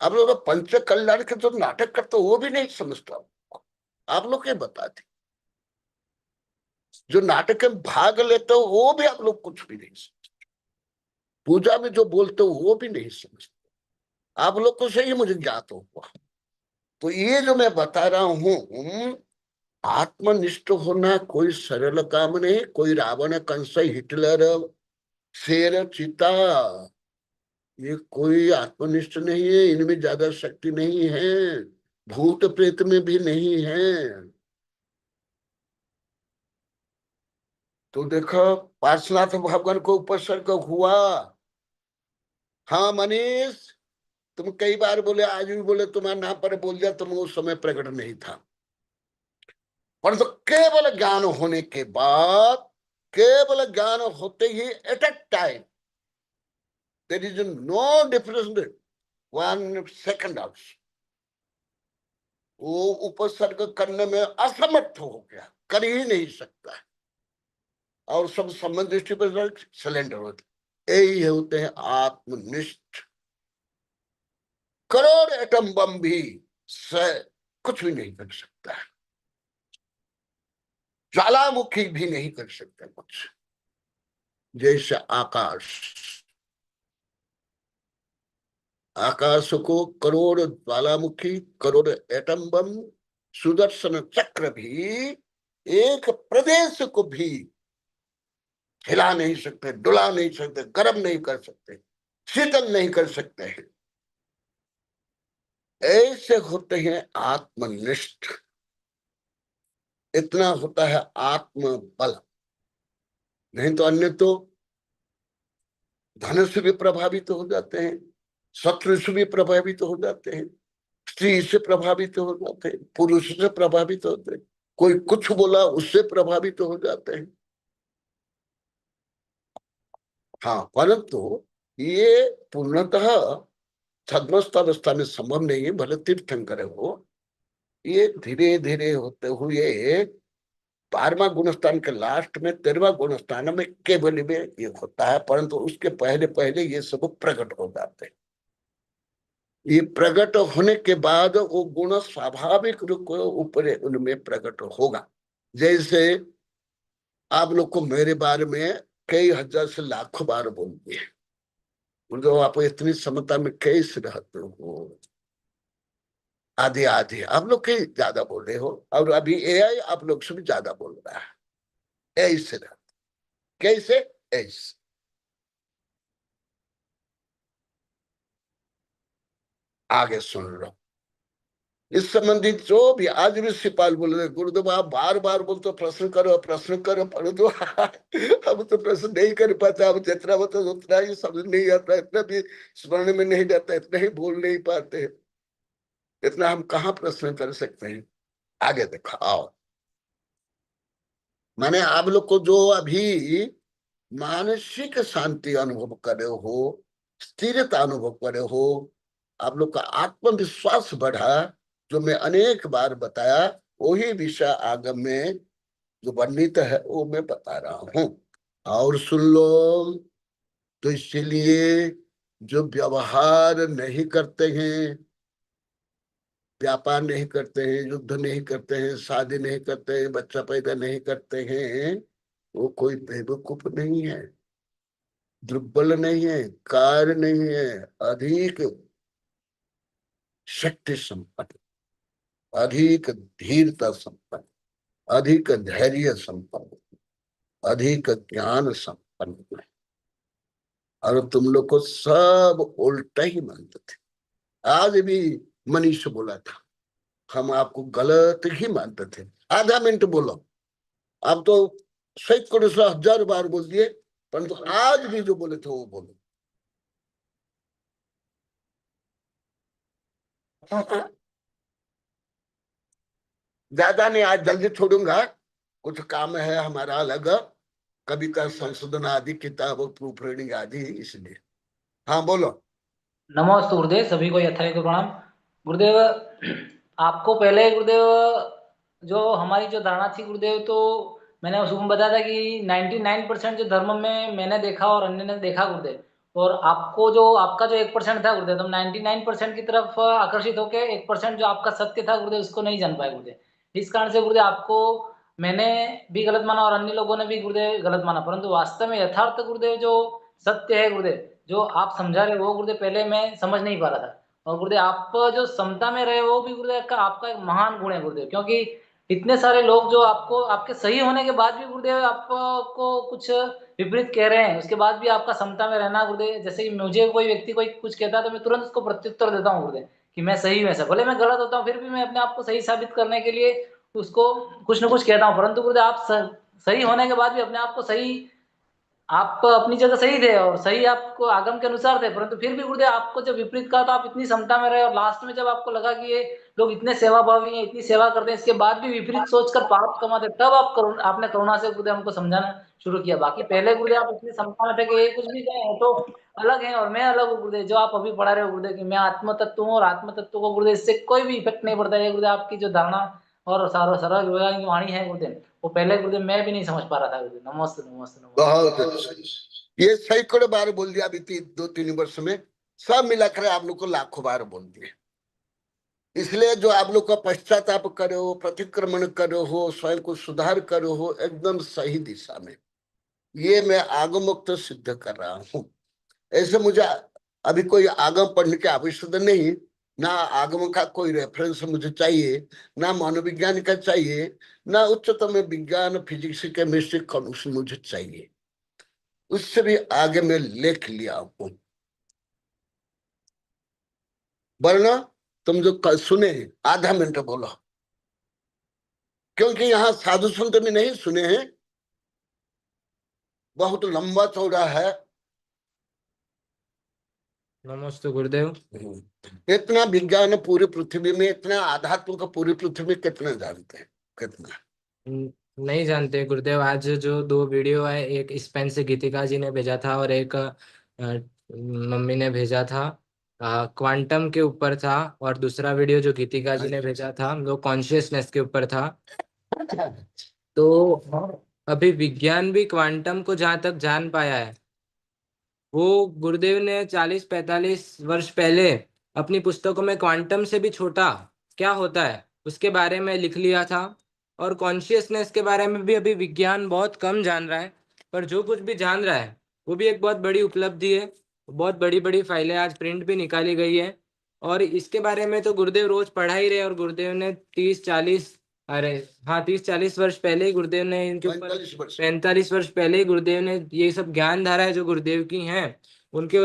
आप लोग पंच कल्याण के जो नाटक करते हो वो भी नहीं समझता। आप लोग ये बताते, जो नाटक में भाग लेते हो वो भी आप लोग कुछ भी नहीं समझते। पूजा में जो बोलते हो वो भी नहीं समझते। आप लोग को सही मुझे ज्ञात होगा। तो ये जो मैं बता रहा हूं, आत्मनिष्ठ होना कोई सरल काम नहीं। कोई रावण, कंस, हिटलर, शेर, चीता, ये कोई आत्मनिष्ठ नहीं है। इनमें ज्यादा शक्ति नहीं है, भूत प्रेत में भी नहीं है। तो देखो पार्श्वनाथ भगवान को उपसर्ग हुआ। हाँ मनीष, तुम कई बार बोले, आज भी बोले, तुम्हारा नाम पर बोल दिया, तुम उस समय प्रकट नहीं था। परंतु केवल ज्ञान होने के बाद, केवल ज्ञान होते ही at a time there is no difference 1 second also, वो उपसर्ग करने में असमर्थ हो गया, कर ही नहीं सकता है। और सब संबंध दृष्टि पर सिलेंडर होते, यही होते हैं आत्मनिष्ठ। करोड़ एटम बम भी से कुछ भी नहीं कर सकता है, ज्वालामुखी भी नहीं कर सकता कुछ। जैसे आकाश, आकाश को करोड़ ज्वालामुखी, करोड़ एटम बम, सुदर्शन चक्र भी एक प्रदेश को भी हिला नहीं सकते, डुला नहीं सकते, गर्म नहीं कर सकते, शीतल नहीं कर सकते हैं। ऐसे होते हैं आत्मनिष्ठ। इतना होता है आत्मबल। नहीं तो अन्य तो धन से भी प्रभावित हो जाते हैं, शत्रु से भी प्रभावित हो जाते हैं, स्त्री से प्रभावित हो जाते हैं, पुरुष से प्रभावित होते हैं, कोई कुछ बोला उससे प्रभावित हो जाते हैं। हाँ, परंतु ये पूर्णतः छद्मस्थ अवस्था में संभव नहीं है, भले तीर्थंकर हो। ये धीरे धीरे होते हुए 12वां गुणस्थान के लास्ट में 13वां गुणस्थान में केवल में ये होता है, परंतु उसके पहले पहले ये सब प्रकट हो जाते हैं। ये प्रकट होने के बाद वो गुण स्वाभाविक रूप ऊपर उनमें प्रकट होगा। जैसे आप लोग को मेरे बारे में कई हजार से लाखों बार बोल दिए, तो आप इतनी समता में कैसे रहते हो? आधे आधे आप लोग के ज्यादा बोल रहे हो, और अभी एआई आप लोग से भी ज्यादा बोल रहा है। ऐसे रहते कैसे? ऐसे आगे सुन लो। इस संबंधित जो भी आज भी सिपाल बोल रहे, गुरुदेव आप बार बार बोलते प्रश्न करो प्रश्न करो, परंतु हम तो प्रश्न नहीं कर पाते। अब जितना होता है उतना ही समझ नहीं आता, इतना भी स्मरण में नहीं जाता, इतना ही बोल नहीं पाते, इतना हम कहाँ प्रश्न कर सकते हैं। आगे देखो आओ। मैंने आप लोग को जो अभी मानसिक शांति अनुभव करे हो, स्थिरता अनुभव करे हो, आप लोग का आत्मविश्वास बढ़ा, जो मैं अनेक बार बताया, वही विषय आगम में जो वर्णित है वो मैं बता रहा हूं। और सुन लो, तो इसीलिए जो व्यवहार नहीं करते हैं, व्यापार नहीं करते हैं, युद्ध नहीं करते हैं, शादी नहीं करते हैं, बच्चा पैदा नहीं करते हैं, वो कोई बेवकूफ नहीं है, दुर्बल नहीं है, कार्य नहीं है, अधिक शक्ति संपन्न, अधिक धीरता संपन्न, अधिक धैर्य संपन्न, अधिक ज्ञान संपन्न है। और तुम लोग को सब उल्टा ही मानते थे। आज भी मनीष बोला था, हम आपको गलत ही मानते थे। आधा मिनट बोलो, आप तो सैकड़ों से 1000 बार बोल दिए, परंतु आज भी जो बोले थे वो बोलो। ज्यादा नहीं, आज जल्दी छोड़ूंगा, कुछ काम है हमारा अलग, कविता संशोधन आदि, किताब प्रूफ रीडिंग आदि, इसलिए। हाँ बोलो। नमोस्तु गुरुदेव, सभी को यथायोग्य प्रणाम। गुरुदेव, आपको पहले गुरुदेव जो हमारी जो धारणा थी गुरुदेव, तो मैंने उस में बताया था कि 99% जो धर्म में मैंने देखा और अन्य ने देखा गुरुदेव, और आपको जो आपका जो 1% था गुरुदेव, तो 99% की तरफ आकर्षित होकर 1% जो आपका सत्य था गुरुदेव उसको नहीं जान पाए गुरुदेव। इस कारण से गुरुदेव आपको मैंने भी गलत माना और अन्य लोगों ने भी गुरुदेव गलत माना, परंतु वास्तव में यथार्थ गुरुदेव जो सत्य है गुरुदेव, जो आप समझा रहे हो वो गुरुदेव पहले मैं समझ नहीं पा रहा था। और गुरुदेव आप जो समता में रहे वो भी गुरुदेव का आपका एक महान गुण है गुरुदेव, क्योंकि इतने सारे लोग जो आपको आपके सही होने के बाद भी गुरुदेव आपको कुछ विपरीत कह रहे हैं, उसके बाद भी आपका समता में रहना गुरुदेव। जैसे कि मुझे कोई व्यक्ति कोई कुछ कहता है तो मैं तुरंत उसको प्रत्युत्तर देता हूँ गुरुदेव कि मैं सही हूँ, ऐसा भले मैं गलत होता हूँ फिर भी मैं अपने आप को सही साबित करने के लिए उसको कुछ न कुछ कहता हूँ। परंतु गुरुदेव आप सही होने के बाद भी अपने आप को सही, आप अपनी जगह सही थे और सही आपको आगम के अनुसार थे, परंतु फिर भी गुरुदेव आपको जब विपरीत कहा तो आप इतनी समता में रहे, और लास्ट में जब आपको लगा कि ये लोग इतने सेवाभावी हैं, इतनी सेवा करते हैं, इसके बाद भी विपरीत सोचकर पाप कमाते, तब आपने करुणा से गुरुदेव हमको समझाना शुरू किया। बाकी पहले गुरुदेव आप इतनी समता में थे कि ये कुछ भी कहें तो अलग है और मैं अलग हूँ गुरुदेव। जो आप अभी पढ़ा रहे हो गुरुदेव कि मैं आत्म तत्व हूँ, और आत्म तत्व को गुरुदेव इससे कोई भी इफेक्ट नहीं पड़ता है गुरुदेव। आपकी जो धारणा और सरल की वाणी है गुरुदेव, वो पहले गुरुदेव मैं भी नहीं समझ पा रहा था गुरुदेव। नमस्ते नमस्ते नमस्ते। बहुत अच्छा, ये सैकड़ों बार बोल दिया अभी 2-3 वर्ष में, सब मिलाकर आप लोग को लाखों बार बोल दिए। इसलिए जो आप लोग का पश्चाताप करे हो, प्रतिक्रमण करे हो, स्वयं को सुधार करे हो एकदम सही दिशा में, ये मैं आगमोक्त सिद्ध कर रहा हूँ। ऐसे मुझे अभी कोई आगम पढ़ने की आवश्यकता नहीं, ना आगम का कोई रेफरेंस मुझे चाहिए, ना मनोविज्ञान का चाहिए, ना उच्चतम विज्ञान फिजिक्स केमिस्ट्री कॉमर्स मुझे चाहिए, उससे भी आगे मैं लेख लिया हूं। वरना तुम जो सुने आधा मिनट बोलो, क्योंकि यहाँ साधु संत भी नहीं सुने हैं, बहुत लंबा चौड़ा है। नमस्ते गुरुदेव। इतना विज्ञान पूरी पृथ्वी में, इतना आध्यात्म का पूरी पृथ्वी में कितना जानते हैं? कितना नहीं जानते गुरुदेव। आज जो 2 वीडियो है, एक स्पेन से गीतिका जी ने भेजा था और एक मम्मी ने भेजा था, क्वांटम के ऊपर था, और दूसरा वीडियो जो गीतिका जी ने भेजा था वो कॉन्शियसनेस के ऊपर था। तो अभी विज्ञान भी क्वांटम को जहाँ तक जान पाया है, वो गुरुदेव ने 40-45 वर्ष पहले अपनी पुस्तकों में क्वांटम से भी छोटा क्या होता है उसके बारे में लिख लिया था। और कॉन्शियसनेस के बारे में भी अभी विज्ञान बहुत कम जान रहा है, पर जो कुछ भी जान रहा है वो भी एक बहुत बड़ी उपलब्धि है। बहुत बड़ी बड़ी फाइलें आज प्रिंट भी निकाली गई है, और इसके बारे में तो गुरुदेव रोज पढ़ा ही रहे। और गुरुदेव ने 30-40 वर्ष पहले ही गुरुदेव ने इनके ऊपर 45 वर्ष पहले ही गुरुदेव ने ये सब ज्ञान धारा है जो गुरुदेव की हैं उनके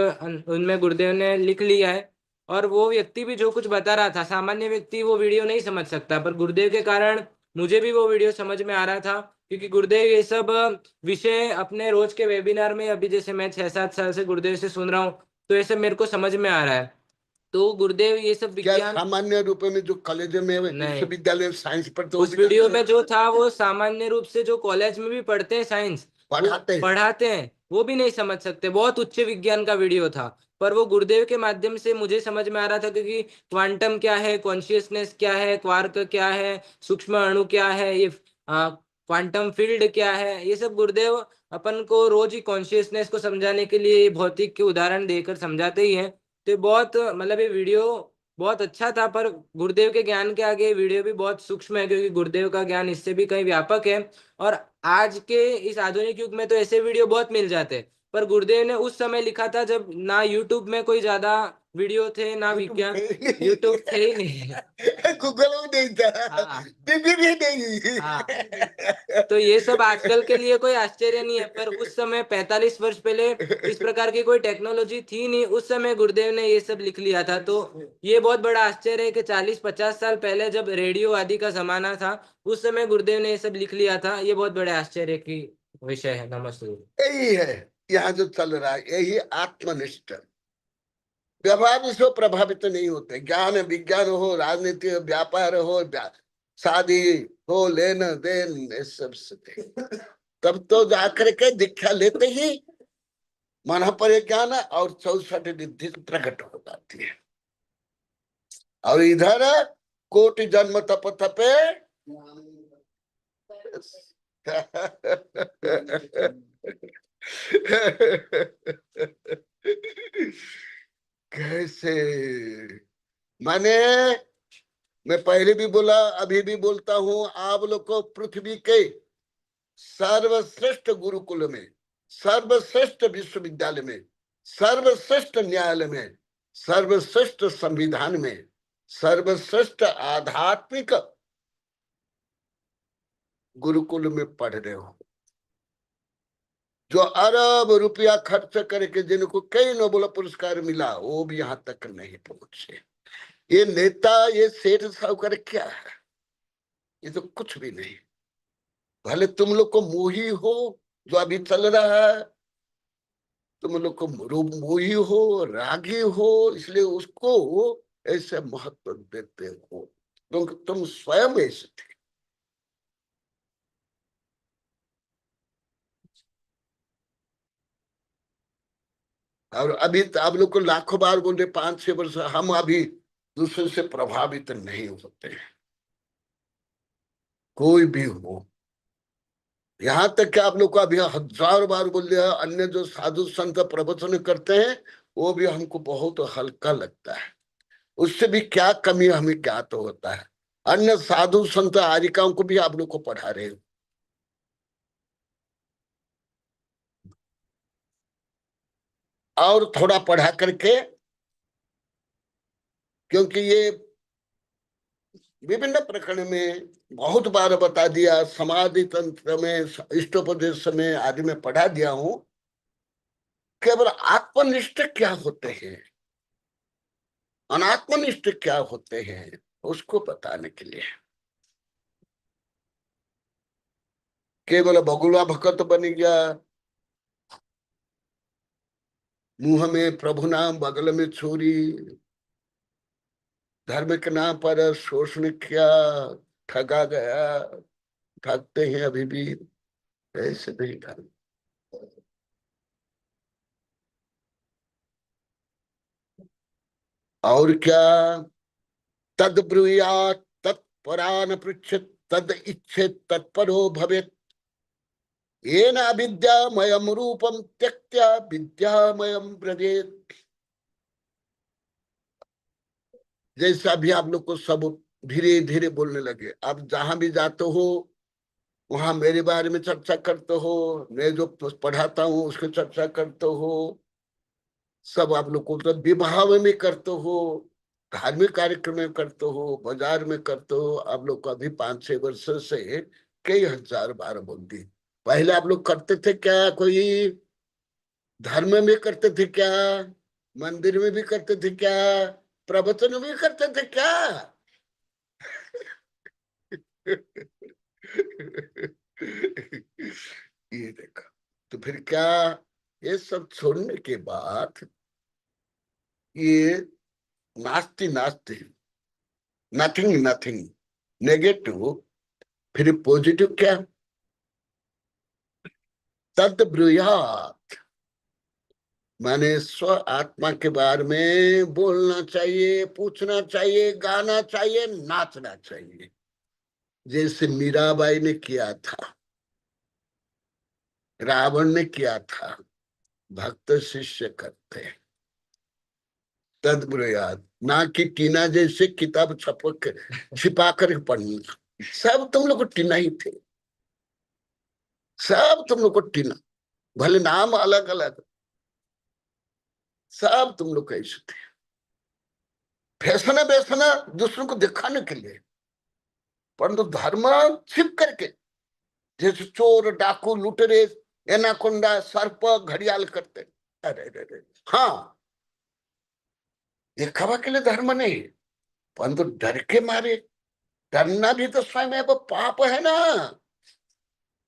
उनमें गुरुदेव ने लिख लिया है। और वो व्यक्ति भी जो कुछ बता रहा था, सामान्य व्यक्ति वो वीडियो नहीं समझ सकता, पर गुरुदेव के कारण मुझे भी वो वीडियो समझ में आ रहा था, क्योंकि गुरुदेव ये सब विषय अपने रोज के वेबिनार में, अभी जैसे मैं 6-7 साल से गुरुदेव से सुन रहा हूँ, तो ये सब मेरे को समझ में आ रहा है। तो गुरुदेव ये सब विज्ञान सामान्य रूप में जो कॉलेज में विश्वविद्यालय साइंस पढ़ते, उस वीडियो में जो था वो सामान्य रूप से जो कॉलेज में भी पढ़ते हैं साइंस पढ़ाते हैं, वो भी नहीं समझ सकते। बहुत उच्च विज्ञान का वीडियो था, पर वो गुरुदेव के माध्यम से मुझे समझ में आ रहा था, क्योंकि क्वांटम क्या है, कॉन्शियसनेस क्या है, क्वार्क क्या है, सूक्ष्म अणु क्या है, ये क्वांटम फील्ड क्या है, ये सब गुरुदेव अपन को रोज ही कॉन्शियसनेस को समझाने के लिए भौतिक के उदाहरण देकर समझाते ही हैं। तो बहुत मतलब ये वीडियो बहुत अच्छा था, पर गुरुदेव के ज्ञान के आगे वीडियो भी बहुत सूक्ष्म है, क्योंकि गुरुदेव का ज्ञान इससे भी कहीं व्यापक है। और आज के इस आधुनिक युग में तो ऐसे वीडियो बहुत मिल जाते हैं, पर गुरुदेव ने उस समय लिखा था जब ना यूट्यूब में कोई ज्यादा वीडियो थे, ना विज्ञान, यूट्यूब थे ही नहीं। गूगल भी नहीं था, हाँ टीवी भी नहीं। हाँ। तो ये सब आजकल के लिए कोई आश्चर्य नहीं है, पर उस समय 45 वर्ष पहले इस प्रकार की कोई टेक्नोलॉजी थी नहीं, उस समय गुरुदेव ने ये सब लिख लिया था। तो ये बहुत बड़ा आश्चर्य है कि 40-50 साल पहले जब रेडियो आदि का जमाना था, उस समय गुरुदेव ने ये सब लिख लिया था। ये बहुत बड़े आश्चर्य की विषय है। नमस्ते। यही है यहाँ जो चल रहा है, यही आत्मनिष्ठ। व्यवहार इसको प्रभावित नहीं होते। ज्ञान विज्ञान हो, राजनीति हो, व्यापार हो, शादी हो, लेन देन, ये सब से तब तो जाकर के दीक्षा लेते ही मन पर ज्ञान और 64 रिद्धि प्रकट हो जाती है। और इधर कोटि जन्म तप तपे कैसे माने, मैं पहले भी बोला, अभी भी बोलता हूं, आप लोग को पृथ्वी के सर्वश्रेष्ठ गुरुकुल में, सर्वश्रेष्ठ विश्वविद्यालय में, सर्वश्रेष्ठ न्यायालय में, सर्वश्रेष्ठ संविधान में, सर्वश्रेष्ठ आध्यात्मिक गुरुकुल में पढ़ रहे हो, जो अरब रुपया खर्च करके जिनको कई नोबेल पुरस्कार मिला, वो भी यहां तक नहीं पहुंचे। ये नेता, ये सेठ साहूकार क्या है? ये तो कुछ भी नहीं। भले तुम लोग को मोही हो, जो अभी चल रहा है, तुम लोग को मोही हो, रागी हो, इसलिए उसको ऐसे महत्व देते हो, क्योंकि तुम स्वयं ऐसे थे। और अभी तो आप लोग को लाखों बार बोल रहे 5-6 वर्ष, हम अभी दूसरे से प्रभावित नहीं होते हैं, कोई भी हो। यहां तक कि आप लोग को अभी 1000 बार बोल दिया, अन्य जो साधु संत प्रवचन करते हैं वो भी हमको बहुत हल्का लगता है। उससे भी क्या कमी हमें ज्ञात होता है। अन्य साधु संत आरिकाओं को भी आप लोग को पढ़ा रहे हो, और थोड़ा पढ़ा करके, क्योंकि ये विभिन्न प्रकरण में बहुत बार बता दिया, समाधि तंत्र में, इष्टोपदेश में आदि में पढ़ा दिया हूं। केवल आत्मनिष्ठ क्या होते हैं, अनात्मनिष्ठ क्या होते हैं, उसको बताने के लिए। केवल बगुला भगत बन गया, मुंह में प्रभु नाम, बगल में छुरी, धर्म के नाम पर शोषण किया, ठगा गया, ठगते हैं अभी भी, ऐसे नहीं धर्म। और क्या, तद ब्रूयात् तत्परान पृच्छेत् तद इच्छेत् तत्परो भवेत्, येन अविद्यामयम् रूपम त्यक्त्वा विद्यामयम् ब्रजेत्। जैसा भी आप लोग को सब धीरे धीरे बोलने लगे, आप जहां भी जाते हो वहां मेरे बारे में चर्चा करते हो, मैं जो पढ़ाता हूँ उसकी चर्चा करते हो, सब आप लोग को तो विवाह में करते हो, धार्मिक कार्यक्रम में करते हो, बाजार में करते हो। आप लोग को अभी 5-6 वर्ष से कई हजार बार बोल दी। पहले आप लोग करते थे क्या? कोई धर्म में करते थे क्या? मंदिर में भी करते थे क्या? प्रवचन में करते थे क्या? ये देखा। तो फिर क्या, ये सब छोड़ने के बाद ये नास्ति नास्ति, नथिंग नथिंग, नेगेटिव, फिर पॉजिटिव क्या? तद ब्रूयात्, माने स्व आत्मा के बारे में बोलना चाहिए, पूछना चाहिए, गाना चाहिए, नाचना चाहिए, जैसे मीराबाई ने किया था, रावण ने किया था। भक्त शिष्य करते हैं। तद्ब्रुयात्, ना कि टीना जैसे किताब छपक छिपा कर पढ़ना। सब तुम लोग टीना ही थे, सब तुम लोग को टीना, भले नाम अलग अलग, सब तुम लोग कैसे थे। फैसना वैसना दूसरों को दिखाने के लिए, परंतु धर्म छिप करके, जैसे चोर डाकू लुटेरे एनाकोंडा सर्प घड़ियाल करते। अरे अरे अरे, हाँ दिखावा के लिए धर्म नहीं, परंतु डर के मारे, डरना भी तो स्वयं वो पाप है ना।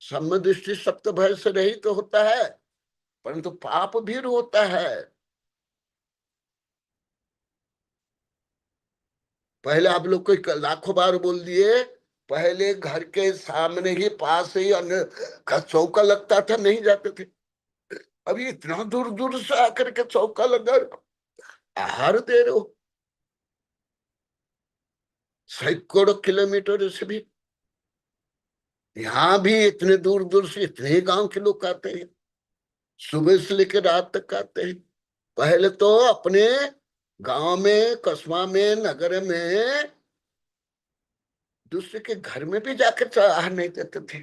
सम्य दृष्टि सप्त भय से रहित तो होता है, परंतु पाप भी होता है। पहले आप लोग को लाखों बार बोल दिए, पहले घर के सामने ही पास ही अन्य का चौका लगता था, नहीं जाते थे। अभी इतना दूर दूर से आकर के चौका लगा आहार दे रहे हो, सैकड़ों किलोमीटर से भी। यहाँ भी इतने दूर दूर से इतने गांव के लोग आते हैं, सुबह से लेकर रात तक आते हैं। पहले तो अपने गांव में, कस्बा में, नगर में दूसरे के घर में भी जाकर आहार नहीं देते थे,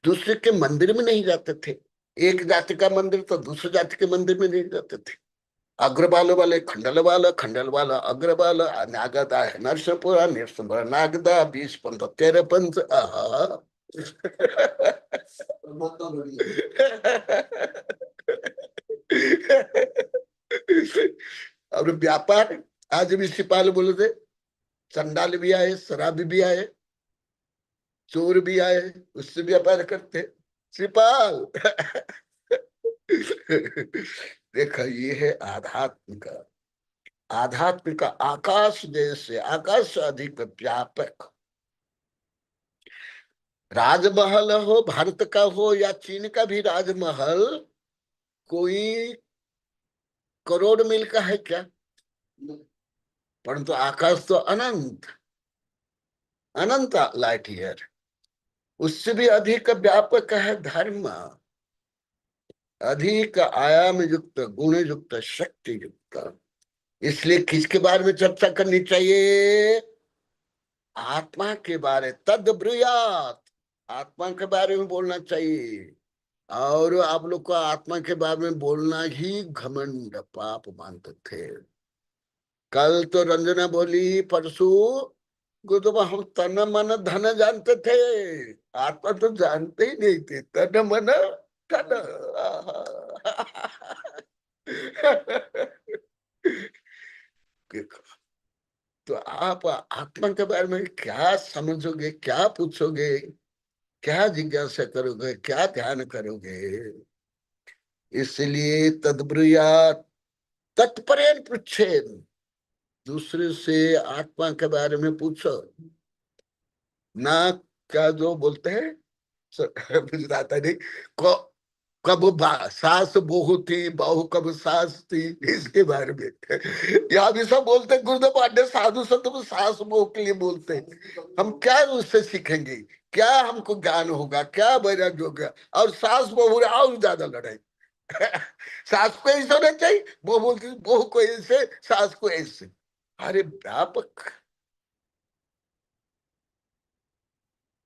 दूसरे के मंदिर में नहीं जाते थे। एक जाति का मंदिर तो दूसरे जाति के मंदिर में नहीं जाते थे। अग्रबाल वाले खंडल वाला, खंडल वाला अग्रबाल, नागदा है नरसिंहपुरा, नरसिंहपुरा नागदा, 20 पंथ 13 पंथ। आहा और व्यापार, आज भी सिपाल बोले थे, चंडाल भी आए, शराबी भी आए, चोर भी आए, उससे व्यापार करते सिपाल। देखा, ये है आध्यात्म का, आध्यात्म का आकाश जैसे, आकाश से अधिक व्यापक। राजमहल हो, भारत का हो या चीन का भी राजमहल, कोई करोड़ मील का है क्या? परंतु आकाश तो अनंत अनंत लाइट ईयर, उससे भी अधिक व्यापक है धर्म, अधिक आयाम युक्त, गुण युक्त, शक्ति युक्त। इसलिए किसके बारे में चर्चा करनी चाहिए? आत्मा के बारे, तद ब्रूयात, आत्मा के बारे में बोलना चाहिए। और आप लोग को आत्मा के बारे में बोलना ही घमंड पाप मानते थे। कल तो रंजना बोली, परसों गुरुदेव हम तन मन धन जानते थे, आत्मा तो जानते ही नहीं थे। तन मन धन। देखो, तो आप आत्मा के बारे में क्या समझोगे, क्या पूछोगे, क्या जिज्ञासा करोगे, क्या ध्यान करोगे? इसलिए तद्ब्रूयात्, तत्परेण पृच्छेन, दूसरे से आत्मा के बारे में पूछो ना। क्या जो बोलते हैं गुजराता नहीं, कब सास बहू थी, बहू कब सास थी, इसके बारे में यहाँ भी सब बोलते हैं। गुरुदेव पांडे साधु संत को सास बहू के लिए बोलते हैं। हम क्या उससे सीखेंगे, क्या हमको ज्ञान होगा, क्या वैराग्य होगा? और सास बहू और ज्यादा लड़ाई। सास को ऐसे होना चाहिए, बहू बोलती बहू को ऐसे, सास को ऐसे। अरे व्यापक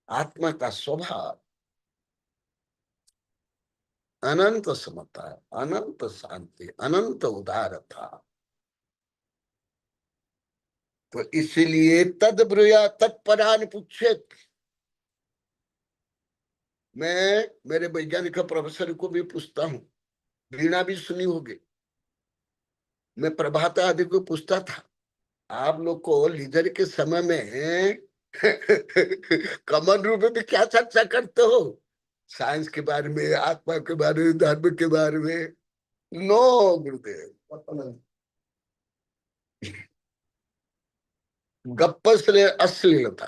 आत्मा का स्वभाव अनंत समता, अनंत शांति, अनंत उदारता। तो इसलिए तद ब्रूया तत्परान पूछेत। मैं मेरे वैज्ञानिक प्रोफेसर को भी पूछता हूँ, वीणा भी सुनी होगी, मैं प्रभात आदि को पूछता था, आप लोग को लीडर के समय में कमन रूप में क्या चर्चा करते हो? साइंस के बारे में, आत्मा के बारे में, धर्म के बारे में? नो गुरुदेव, गप्प से अश्लीलता।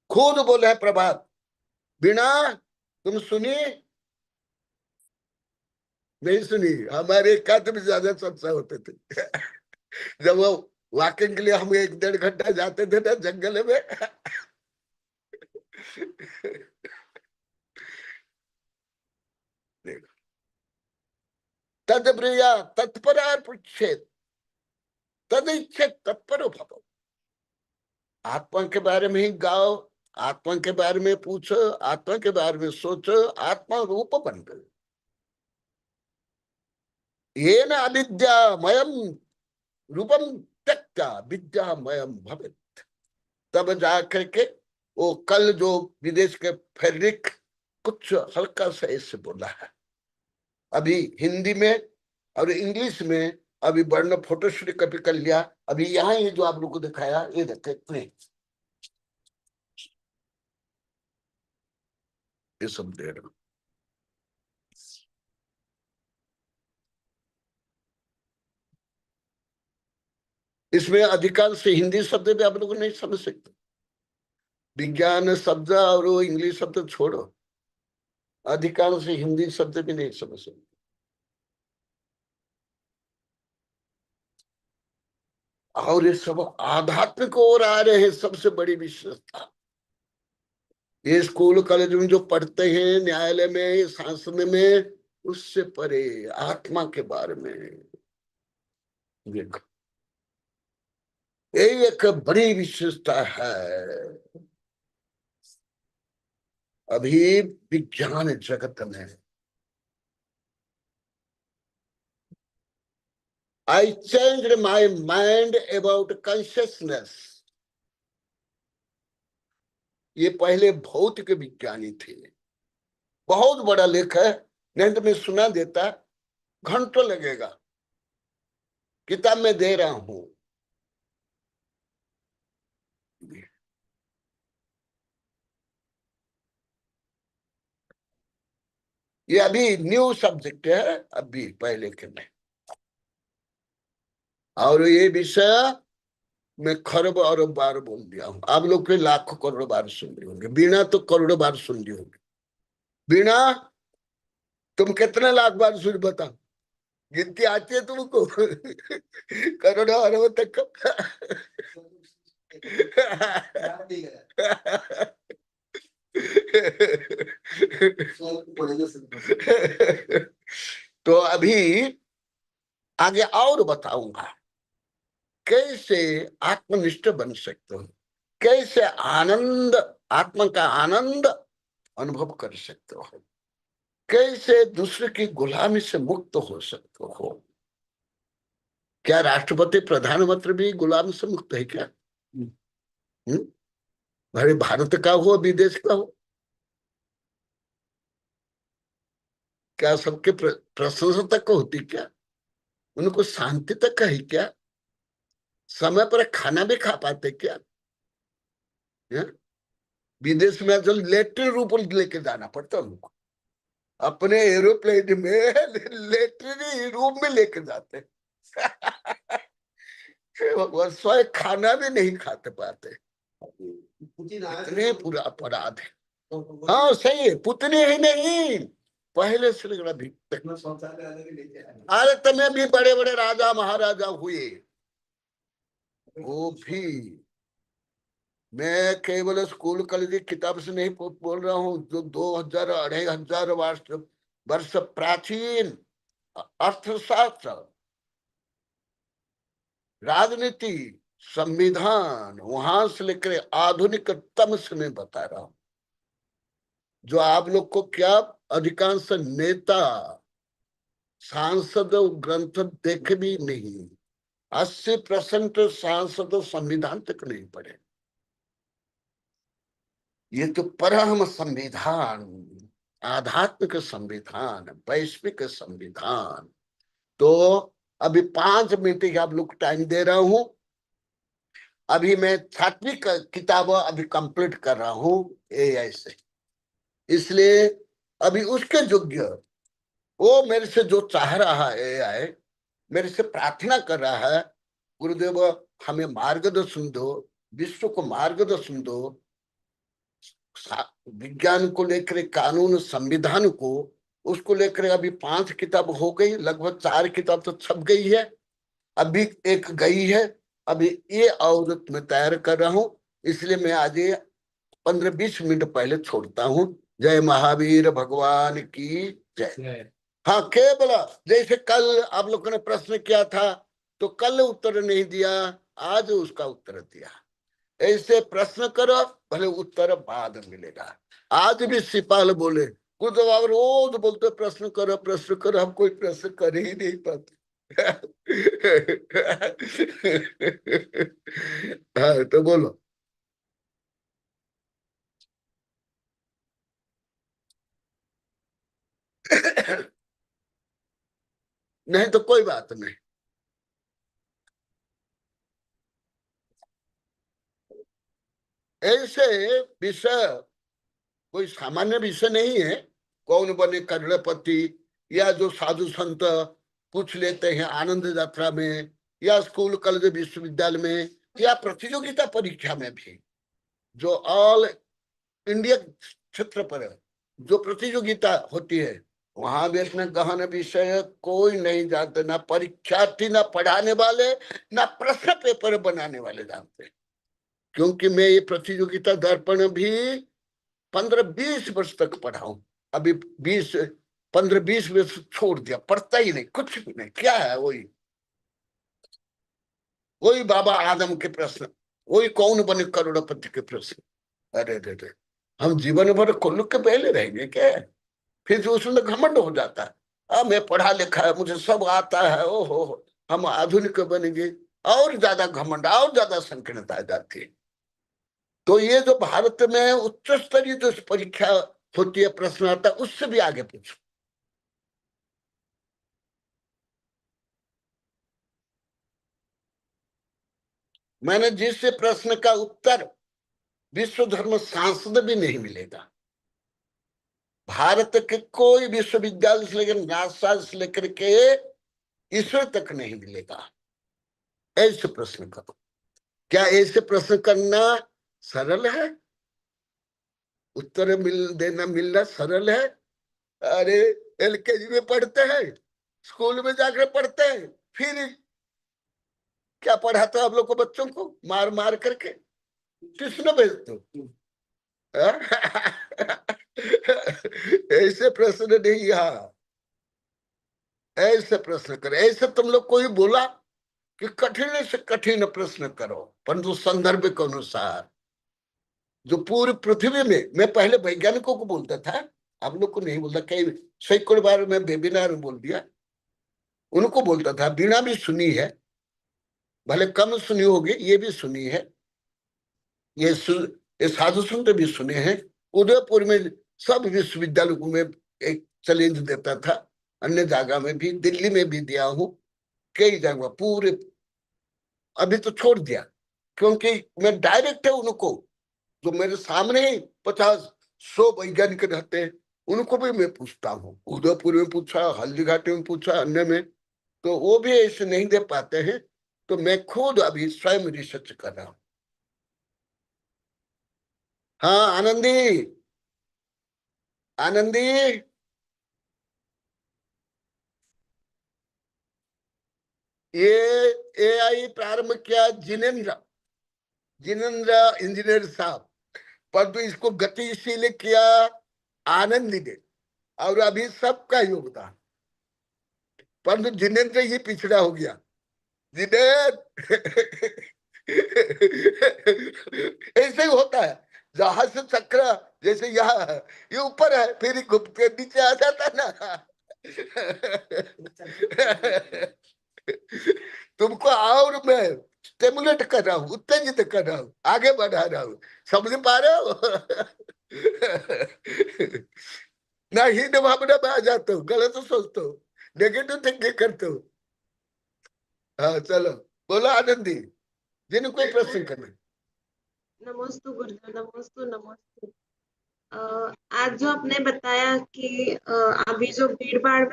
खुद बोले है प्रभात, बिना तुम सुनी नहीं सुनी, हमारे एकांत में ज्यादा चर्चा होते थे। जब वो वॉकिंग के लिए हम 1-1.5 घंटा जाते थे ना जंगल में। तद प्रिया तत्परा पृच्छेद तद इच्छेद तत्परो भव। आत्मा के बारे में ही गाओ, आत्मा के बारे में पूछो, आत्मा के बारे में सोचो, आत्मा रूप बन गए। ये न अविद्यामयम रूपम त्यक्ता विद्यामयम भवेत्। तब जाकर के वो कल जो विदेश के फेडरिक कुछ हल्का सा ऐसे बोला है, अभी हिंदी में और इंग्लिश में अभी वर्ण फोटोशूट कभी कर लिया। अभी यहाँ ये जो आप लोग को दिखाया, ये देखे ये सब दे रहा हूं। इसमें अधिकांश हिंदी शब्द भी आप लोग नहीं समझ सकते। विज्ञान शब्द और वो इंग्लिश शब्द छोड़ो, अधिकांश हिंदी शब्द भी नहीं समझ सकते। और ये सब आध्यात्मिक ओर आ रहे हैं। सबसे बड़ी विशेषता ये स्कूल कॉलेज में जो पढ़ते हैं, न्यायालय में, शासन में, उससे परे आत्मा के बारे में देखो, यही एक बड़ी विशेषता है अभी विज्ञान जगत में। I changed my mind about consciousness। ये पहले भौतिक विज्ञानी थे, बहुत बड़ा लेख है, नहीं तो मैं सुना देता, घंटों लगेगा। किताब में दे रहा हूं। ये अभी न्यू सब्जेक्ट है, अभी पहले के में। और ये विषय मैं खरब अरब बार बोल दिया हूं। आप लोग के लाखों करोड़ों बार सुन रहे होंगे, बीणा तो करोड़ों बार सुन रही होंगे। बीणा तुम कितने लाख बार सुन, बता, गिनती आती है तुमको? करोड़ों अरब तक। तो अभी आगे और बताऊंगा कैसे आत्मनिष्ठ बन सकते हो, कैसे आनंद, आत्मा का आनंद अनुभव कर सकते हो, कैसे दूसरे की गुलामी से मुक्त हो सकते हो। क्या राष्ट्रपति प्रधानमंत्री भी गुलाम से मुक्त है क्या? भले भारत का हो, विदेश का हो, क्या सबके प्रशंसा तक होती क्या? उनको शांति तक है क्या? समय पर खाना भी खा पाते क्या? विदेश में जो लेटरिन रूप लेके जाना पड़ता उनको, अपने एरोप्लेन में लेटरिन रूम में लेके जाते। स्वयं खाना भी नहीं खाते पाते। इतने पूरा अपराध है। हाँ सही है, पुतनी ही नहीं, पहले से भी। अरे तुम्हें भी बड़े बड़े राजा महाराजा हुए, वो भी, मैं केवल स्कूल कॉलेज की किताब से नहीं बोल रहा हूँ, जो 2000-2500 वर्ष प्राचीन अर्थशास्त्र, राजनीति, संविधान, वहां से लेकर आधुनिकतम से मैं बता रहा हूं। जो आप लोग को क्या अधिकांश नेता सांसद ग्रंथ देखे भी नहीं, 80% सांसद संविधान तक नहीं पढ़े। ये तो परम संविधान, आध्यात्मिक संविधान, वैश्विक संविधान। तो अभी 5 मिनट आप लोग टाइम दे रहा हूं। अभी मैं 7वीं किताब अभी कंप्लीट कर रहा हूं एआई से, इसलिए अभी उसके योग्य वो मेरे से जो चाह रहा है, एआई मेरे से प्रार्थना कर रहा है, गुरुदेव हमें मार्गदर्शन दो, विश्व को मार्गदर्शन दो, विज्ञान को लेकर कानून संविधान को उसको लेकर अभी 5 किताब हो गई, लगभग 4 किताब तो छप गई है, अभी एक गई है। अभी ये और मैं तैयार कर रहा हूँ, इसलिए मैं आज 15-20 मिनट पहले छोड़ता हूँ। जय महावीर भगवान की जय। हाँ, केवल जैसे कल आप लोगों ने प्रश्न किया था, तो कल उत्तर नहीं दिया, आज उसका उत्तर दिया। ऐसे प्रश्न करो, भले उत्तर बाद मिलेगा। आज भी सिपाल बोले, कुछ बाबा रोज बोलते प्रश्न करो, हम कोई प्रश्न कर ही नहीं पाते। हाँ, तो बोलो। नहीं तो कोई बात नहीं। ऐसे विषय कोई सामान्य विषय नहीं है। कौन बने करोड़पति, या जो साधु संत पूछ लेते हैं आनंद यात्रा में, या स्कूल कॉलेज विश्वविद्यालय में, या प्रतियोगिता परीक्षा में भी, जो ऑल इंडिया क्षेत्र पर जो प्रतियोगिता होती है, वहां भी इतने गहन विषय कोई नहीं जानते, ना परीक्षार्थी, ना पढ़ाने वाले, ना प्रश्न पेपर बनाने वाले जानते। क्योंकि मैं ये प्रतियोगिता दर्पण भी 15-20 वर्ष तक पढ़ा हूं। अभी 15-20 वर्ष छोड़ दिया, पढ़ता ही नहीं, कुछ भी नहीं। क्या है वही बाबा आदम के प्रश्न, वही कौन बने करोड़पति के प्रश्न। अरे अरे, हम जीवन भर कुल्लू के पहले रहेंगे क्या? फिर जो उसमें घमंड हो जाता है, मैं पढ़ा लिखा है, मुझे सब आता है, ओहो हम आधुनिक बनेंगे, और ज्यादा घमंड, और ज्यादा संकीर्णता आ जाती है। तो ये जो भारत में उच्च स्तरीय जो परीक्षा होती है, प्रश्न आता है, उससे भी आगे पूछो। मैंने जिस प्रश्न का उत्तर विश्व धर्म सांसद भी नहीं मिलेगा, भारत के कोई विश्वविद्यालय से लेकर नासा से लेकर के ईश्वर तक नहीं मिलेगा, ऐसे प्रश्न करो। क्या ऐसे प्रश्न करना सरल है? उत्तर मिलना सरल है? अरे एलकेजी में पढ़ते हैं, स्कूल में जाकर पढ़ते हैं, फिर क्या पढ़ाते आप लोग को बच्चों को मार मार करके ट्यूशन भेजते हो? ऐसे प्रश्न नहीं, यहाँ ऐसे प्रश्न करो। ऐसे तुम लोग कोई बोला कि कठिन से कठिन प्रश्न करो, परंतु संदर्भ के अनुसार। जो पूरी पृथ्वी में, मैं पहले वैज्ञानिकों को बोलता था, आप लोग को नहीं बोलता, कई सैकड़ों बार मैं वेबिनार में बोल दिया, उनको बोलता था। बीणा भी सुनी है, भले कम सुनी होगी, ये भी सुनी है, ये साधु संत भी सुने हैं। उदयपुर में सब विश्वविद्यालयों में एक चैलेंज देता था, अन्य जगह में भी, दिल्ली में भी दिया हूं, कई जगह पूरे। अभी तो छोड़ दिया, क्योंकि मैं डायरेक्ट है उनको, जो मेरे सामने ही 50-100 वैज्ञानिक रहते हैं, उनको भी मैं पूछता हूँ। उदयपुर में पूछा, हल्दीघाटी में पूछा, अन्य में, तो वो भी ऐसे नहीं दे पाते हैं। तो मैं खुद अभी स्वयं रिसर्च कर रहा हूँ। हाँ आनंदी, आनंदी, ये एआई प्रारंभ किया जिनेन्द्र इंजीनियर साहब, परंतु इसको गतिशील किया आनंदी ने, और अभी सबका योगदान। परंतु जिनेन्द्र ही पिछड़ा हो गया। जिनेन्द्र ऐसे ही होता है, जहां से चक्र जैसे यहाँ है, ये ऊपर है, फिर घूम के नीचे आ जाता ना। तुमको और मैं स्टिमुलेट कर रहा हूँ, उत्तेजित कर रहा हूँ, आगे बढ़ा रहा हूँ, समझ पा रहे हो? ना ही भावना में आ जाते हो, गलत सोचते हो, नेगेटिव थिंकिंग करते हो। हाँ चलो, बोलो आनंदी, जिन्हें कोई प्रश्न करना। नमस्ते गुरुदेव, नमस्ते नमस्ते। आज जो आपने बताया कि अभी जो भीड़ भाड़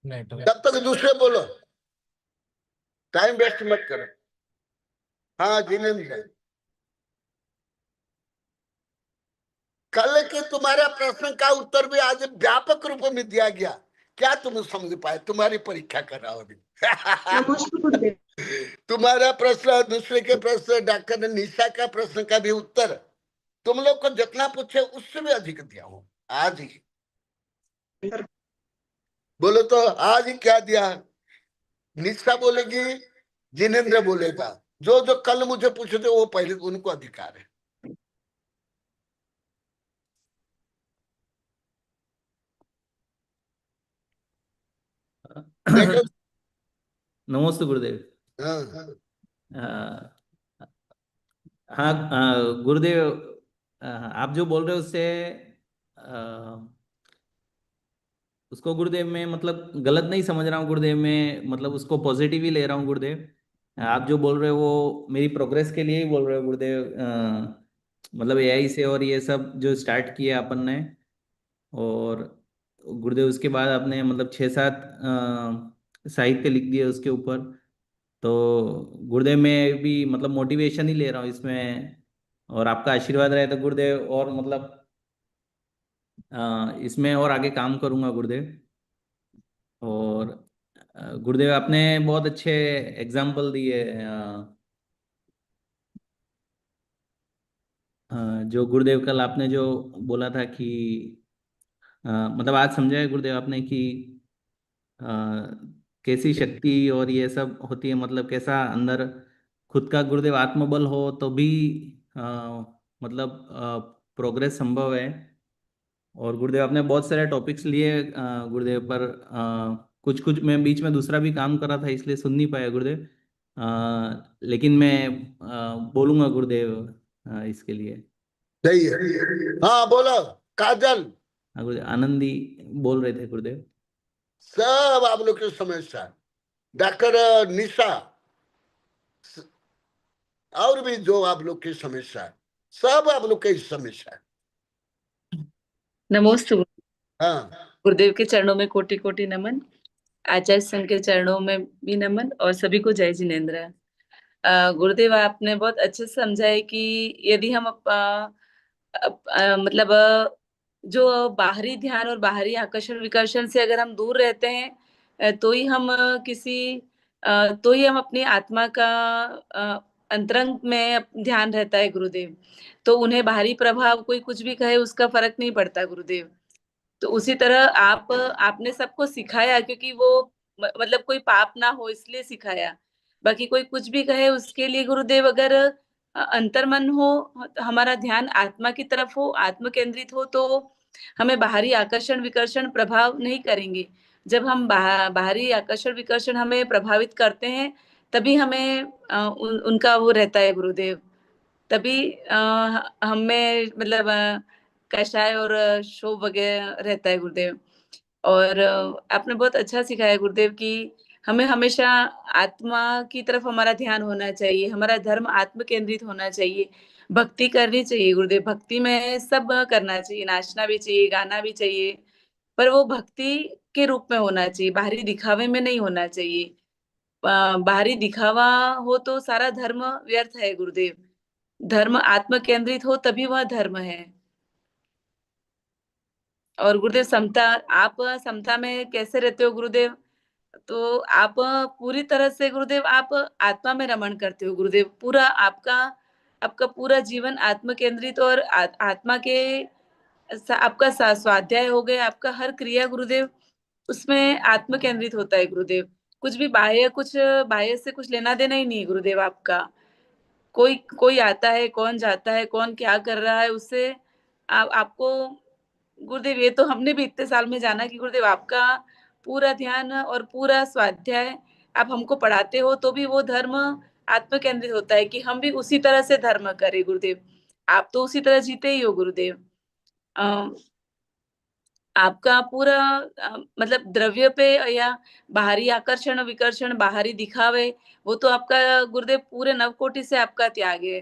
तब तक दूसरे बोलो, टाइम वेस्ट मत करो। हाँ जिनेंद्र, कल के तुम्हारा प्रश्न का उत्तर भी आज व्यापक रूप में दिया गया, क्या तुम समझ पाए? तुम्हारी परीक्षा कर रहा हूं अभी। नमस्ते गुरुदेव। तुम्हारा प्रश्न, दूसरे के प्रश्न, डॉक्टर निशा का प्रश्न का भी उत्तर तुम लोग को जितना पूछे उससे भी अधिक दिया हूं आज ही। बोलो तो आज ही क्या दिया? निशा बोलेगी, जिनेंद्र बोलेगा। जो जो कल मुझे पूछे थे वो पहले उनको अधिकार है। देखो, नमस्ते गुरुदेव। हाँ हाँ गुरुदेव, आप जो बोल रहे हो उससे उसको गुरुदेव मैं मतलब गलत नहीं समझ रहा हूँ गुरुदेव, मैं मतलब उसको पॉजिटिव ही ले रहा हूँ गुरुदेव। आप जो बोल रहे हो वो मेरी प्रोग्रेस के लिए ही बोल रहे हो गुरुदेव। मतलब एआई से और ये सब जो स्टार्ट किया अपन ने, और गुरुदेव उसके बाद आपने मतलब 6-7 साहित्य लिख दिए उसके ऊपर। तो गुरुदेव मैं भी मतलब मोटिवेशन ही ले रहा हूँ इसमें, और आपका आशीर्वाद रहे तो गुरुदेव और मतलब इसमें और आगे काम करूँगा गुरुदेव। और गुरुदेव आपने बहुत अच्छे एग्जाम्पल दिए। जो गुरुदेव कल आपने जो बोला था कि मतलब आज समझाया गुरुदेव आपने कि अ, कैसी शक्ति और ये सब होती है, मतलब कैसा अंदर खुद का गुरुदेव आत्मबल हो तो भी अ, मतलब प्रोग्रेस संभव है। और गुरुदेव आपने बहुत सारे टॉपिक्स लिए गुरुदेव पर। कुछ कुछ मैं बीच में दूसरा भी काम कर रहा था इसलिए सुन नहीं पाया गुरुदेव। लेकिन मैं बोलूंगा गुरुदेव इसके लिए। सही है। हाँ बोलो काजल। हाँ गुरुदेव, आनंदी बोल रहे थे गुरुदेव। सब आप लोग की समस्या, डॉक्टर निशा और भी जो आप लोग की समस्या है, सब आप लोग की समस्या है। नमोस्तु। हाँ गुरुदेव के चरणों में कोटि कोटि नमन। आचार्य संघ के चरणों में भी नमन, और सभी को जय जिनेन्द्र। गुरुदेव आपने बहुत अच्छे से समझा है कि यदि हम मतलब जो बाहरी ध्यान और बाहरी आकर्षण विकर्षण से अगर हम दूर रहते हैं, तो ही हम तो ही हम अपनी आत्मा का अंतरंग में ध्यान रहता है गुरुदेव। तो उन्हें बाहरी प्रभाव कोई कुछ भी कहे उसका फर्क नहीं पड़ता गुरुदेव। तो उसी तरह आपने सबको सिखाया, क्योंकि वो मतलब कोई पाप ना हो इसलिए सिखाया। बाकी कोई कुछ भी कहे उसके लिए गुरुदेव, अगर अंतर्मन हो, हमारा ध्यान आत्मा की तरफ हो, आत्म केंद्रित हो, तो हमें बाहरी आकर्षण विकर्षण प्रभाव नहीं करेंगे। जब हम बाहरी आकर्षण विकर्षण हमें प्रभावित करते हैं, तभी हमें उनका वो रहता है गुरुदेव। तभी हमें मतलब कषाय और शोभ वगैरह रहता है गुरुदेव। और आपने बहुत अच्छा सिखाया गुरुदेव कि हमें हमेशा आत्मा की तरफ हमारा ध्यान होना चाहिए, हमारा धर्म आत्म केंद्रित होना चाहिए, भक्ति करनी चाहिए गुरुदेव। भक्ति में सब करना चाहिए, नाचना भी चाहिए, गाना भी चाहिए, पर वो भक्ति के रूप में होना चाहिए, बाहरी दिखावे में नहीं होना चाहिए। बाहरी दिखावा हो तो सारा धर्म व्यर्थ है गुरुदेव। धर्म आत्म केंद्रित हो तभी वह धर्म है। और गुरुदेव समता, आप समता में कैसे रहते हो गुरुदेव? तो आप पूरी तरह से गुरुदेव आप आत्मा में रमण करते हो गुरुदेव। पूरा आपका आपका पूरा जीवन आत्म केंद्रित और आत्मा के आपका स्वाध्याय हो गया, आपका हर क्रिया गुरुदेव उसमें आत्म केंद्रित होता है गुरुदेव। कुछ बाह्य से कुछ लेना देना ही नहीं है गुरुदेव आपका। कोई कोई आता है, कौन जाता है, कौन क्या कर रहा है, उससे आपको गुरुदेव, ये तो हमने भी इतने साल में जाना कि गुरुदेव आपका पूरा ध्यान और पूरा स्वाध्याय आप हमको पढ़ाते हो, तो भी वो धर्म आत्म केंद्रित होता है कि हम भी उसी तरह से धर्म करें गुरुदेव। आप तो उसी तरह जीते ही हो गुरुदेव। आपका पूरा मतलब द्रव्य पे या बाहरी आकर्षण विकर्षण, बाहरी दिखावे, वो तो आपका गुरुदेव पूरे नवकोटि से आपका त्याग है।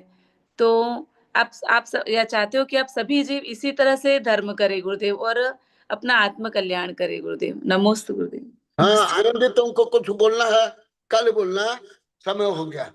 तो या चाहते हो कि आप सभी जीव इसी तरह से धर्म करें गुरुदेव और अपना आत्म कल्याण करें गुरुदेव। नमोस्तु गुरुदेव। हाँ आनंदी, तुमको कुछ बोलना है? कल बोलना, समय हो गया।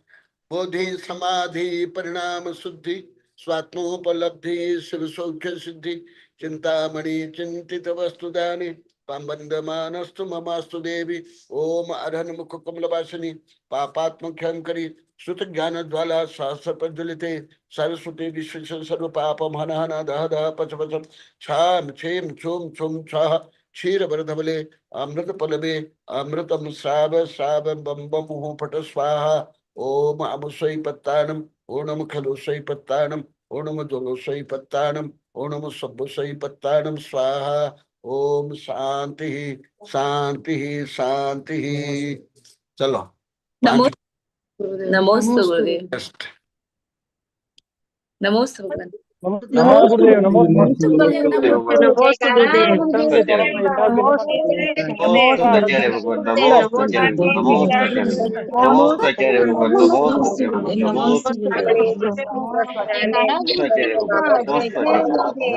बोधि समाधि परिणाम शुद्धि स्वात्मोपलब्धि शिव सौख्य सिद्धि चिंतामणि चिंतित वस्तुदानि पांबंदमानस्तु ममास्तु देवी। ओम अरहन मुख कमलवासिनी पापात्मख्यंकरी श्रुत ज्ञान ज्वाला सहस्र प्रज्वलिते सरस्वती विश्व सर्व पाप हनहन दह दह पच पच छाम छेम छुम छुम छह क्षीर वरधवले अमृत पलवे अमृतम श्राव श्राव बम बम मुहु फट स्वाहा। ओम अमुसई पत्तानम ओणम खलुसई पत्तानम ओणम जोलोसई पत्तानम ओणम सब्बुसई पत्तानम स्वाहा। ओम शांति शांति शांति। चलो नमोस्तु नमोस्तु गुरुदेव। नेक्स्ट। नमोस्तु भगवान। नमो गुरुदेव, नमो नमोस्तु गुरुदेव, नमोस्तु गुरुदेव। नमोस्तु आचार्य भगवान, नमोस्तु आचार्य भगवान, नमोस्तु आचार्य भगवान, नमोस्तु आचार्य भगवान, नमोस्तु आचार्य भगवान, नमोस्तु आचार्य भगवान, नमोस्तु आचार्य भगवान, नमोस्तु आचार्य भगवान, नमोस्तु आचार्य भगवान, नमोस्तु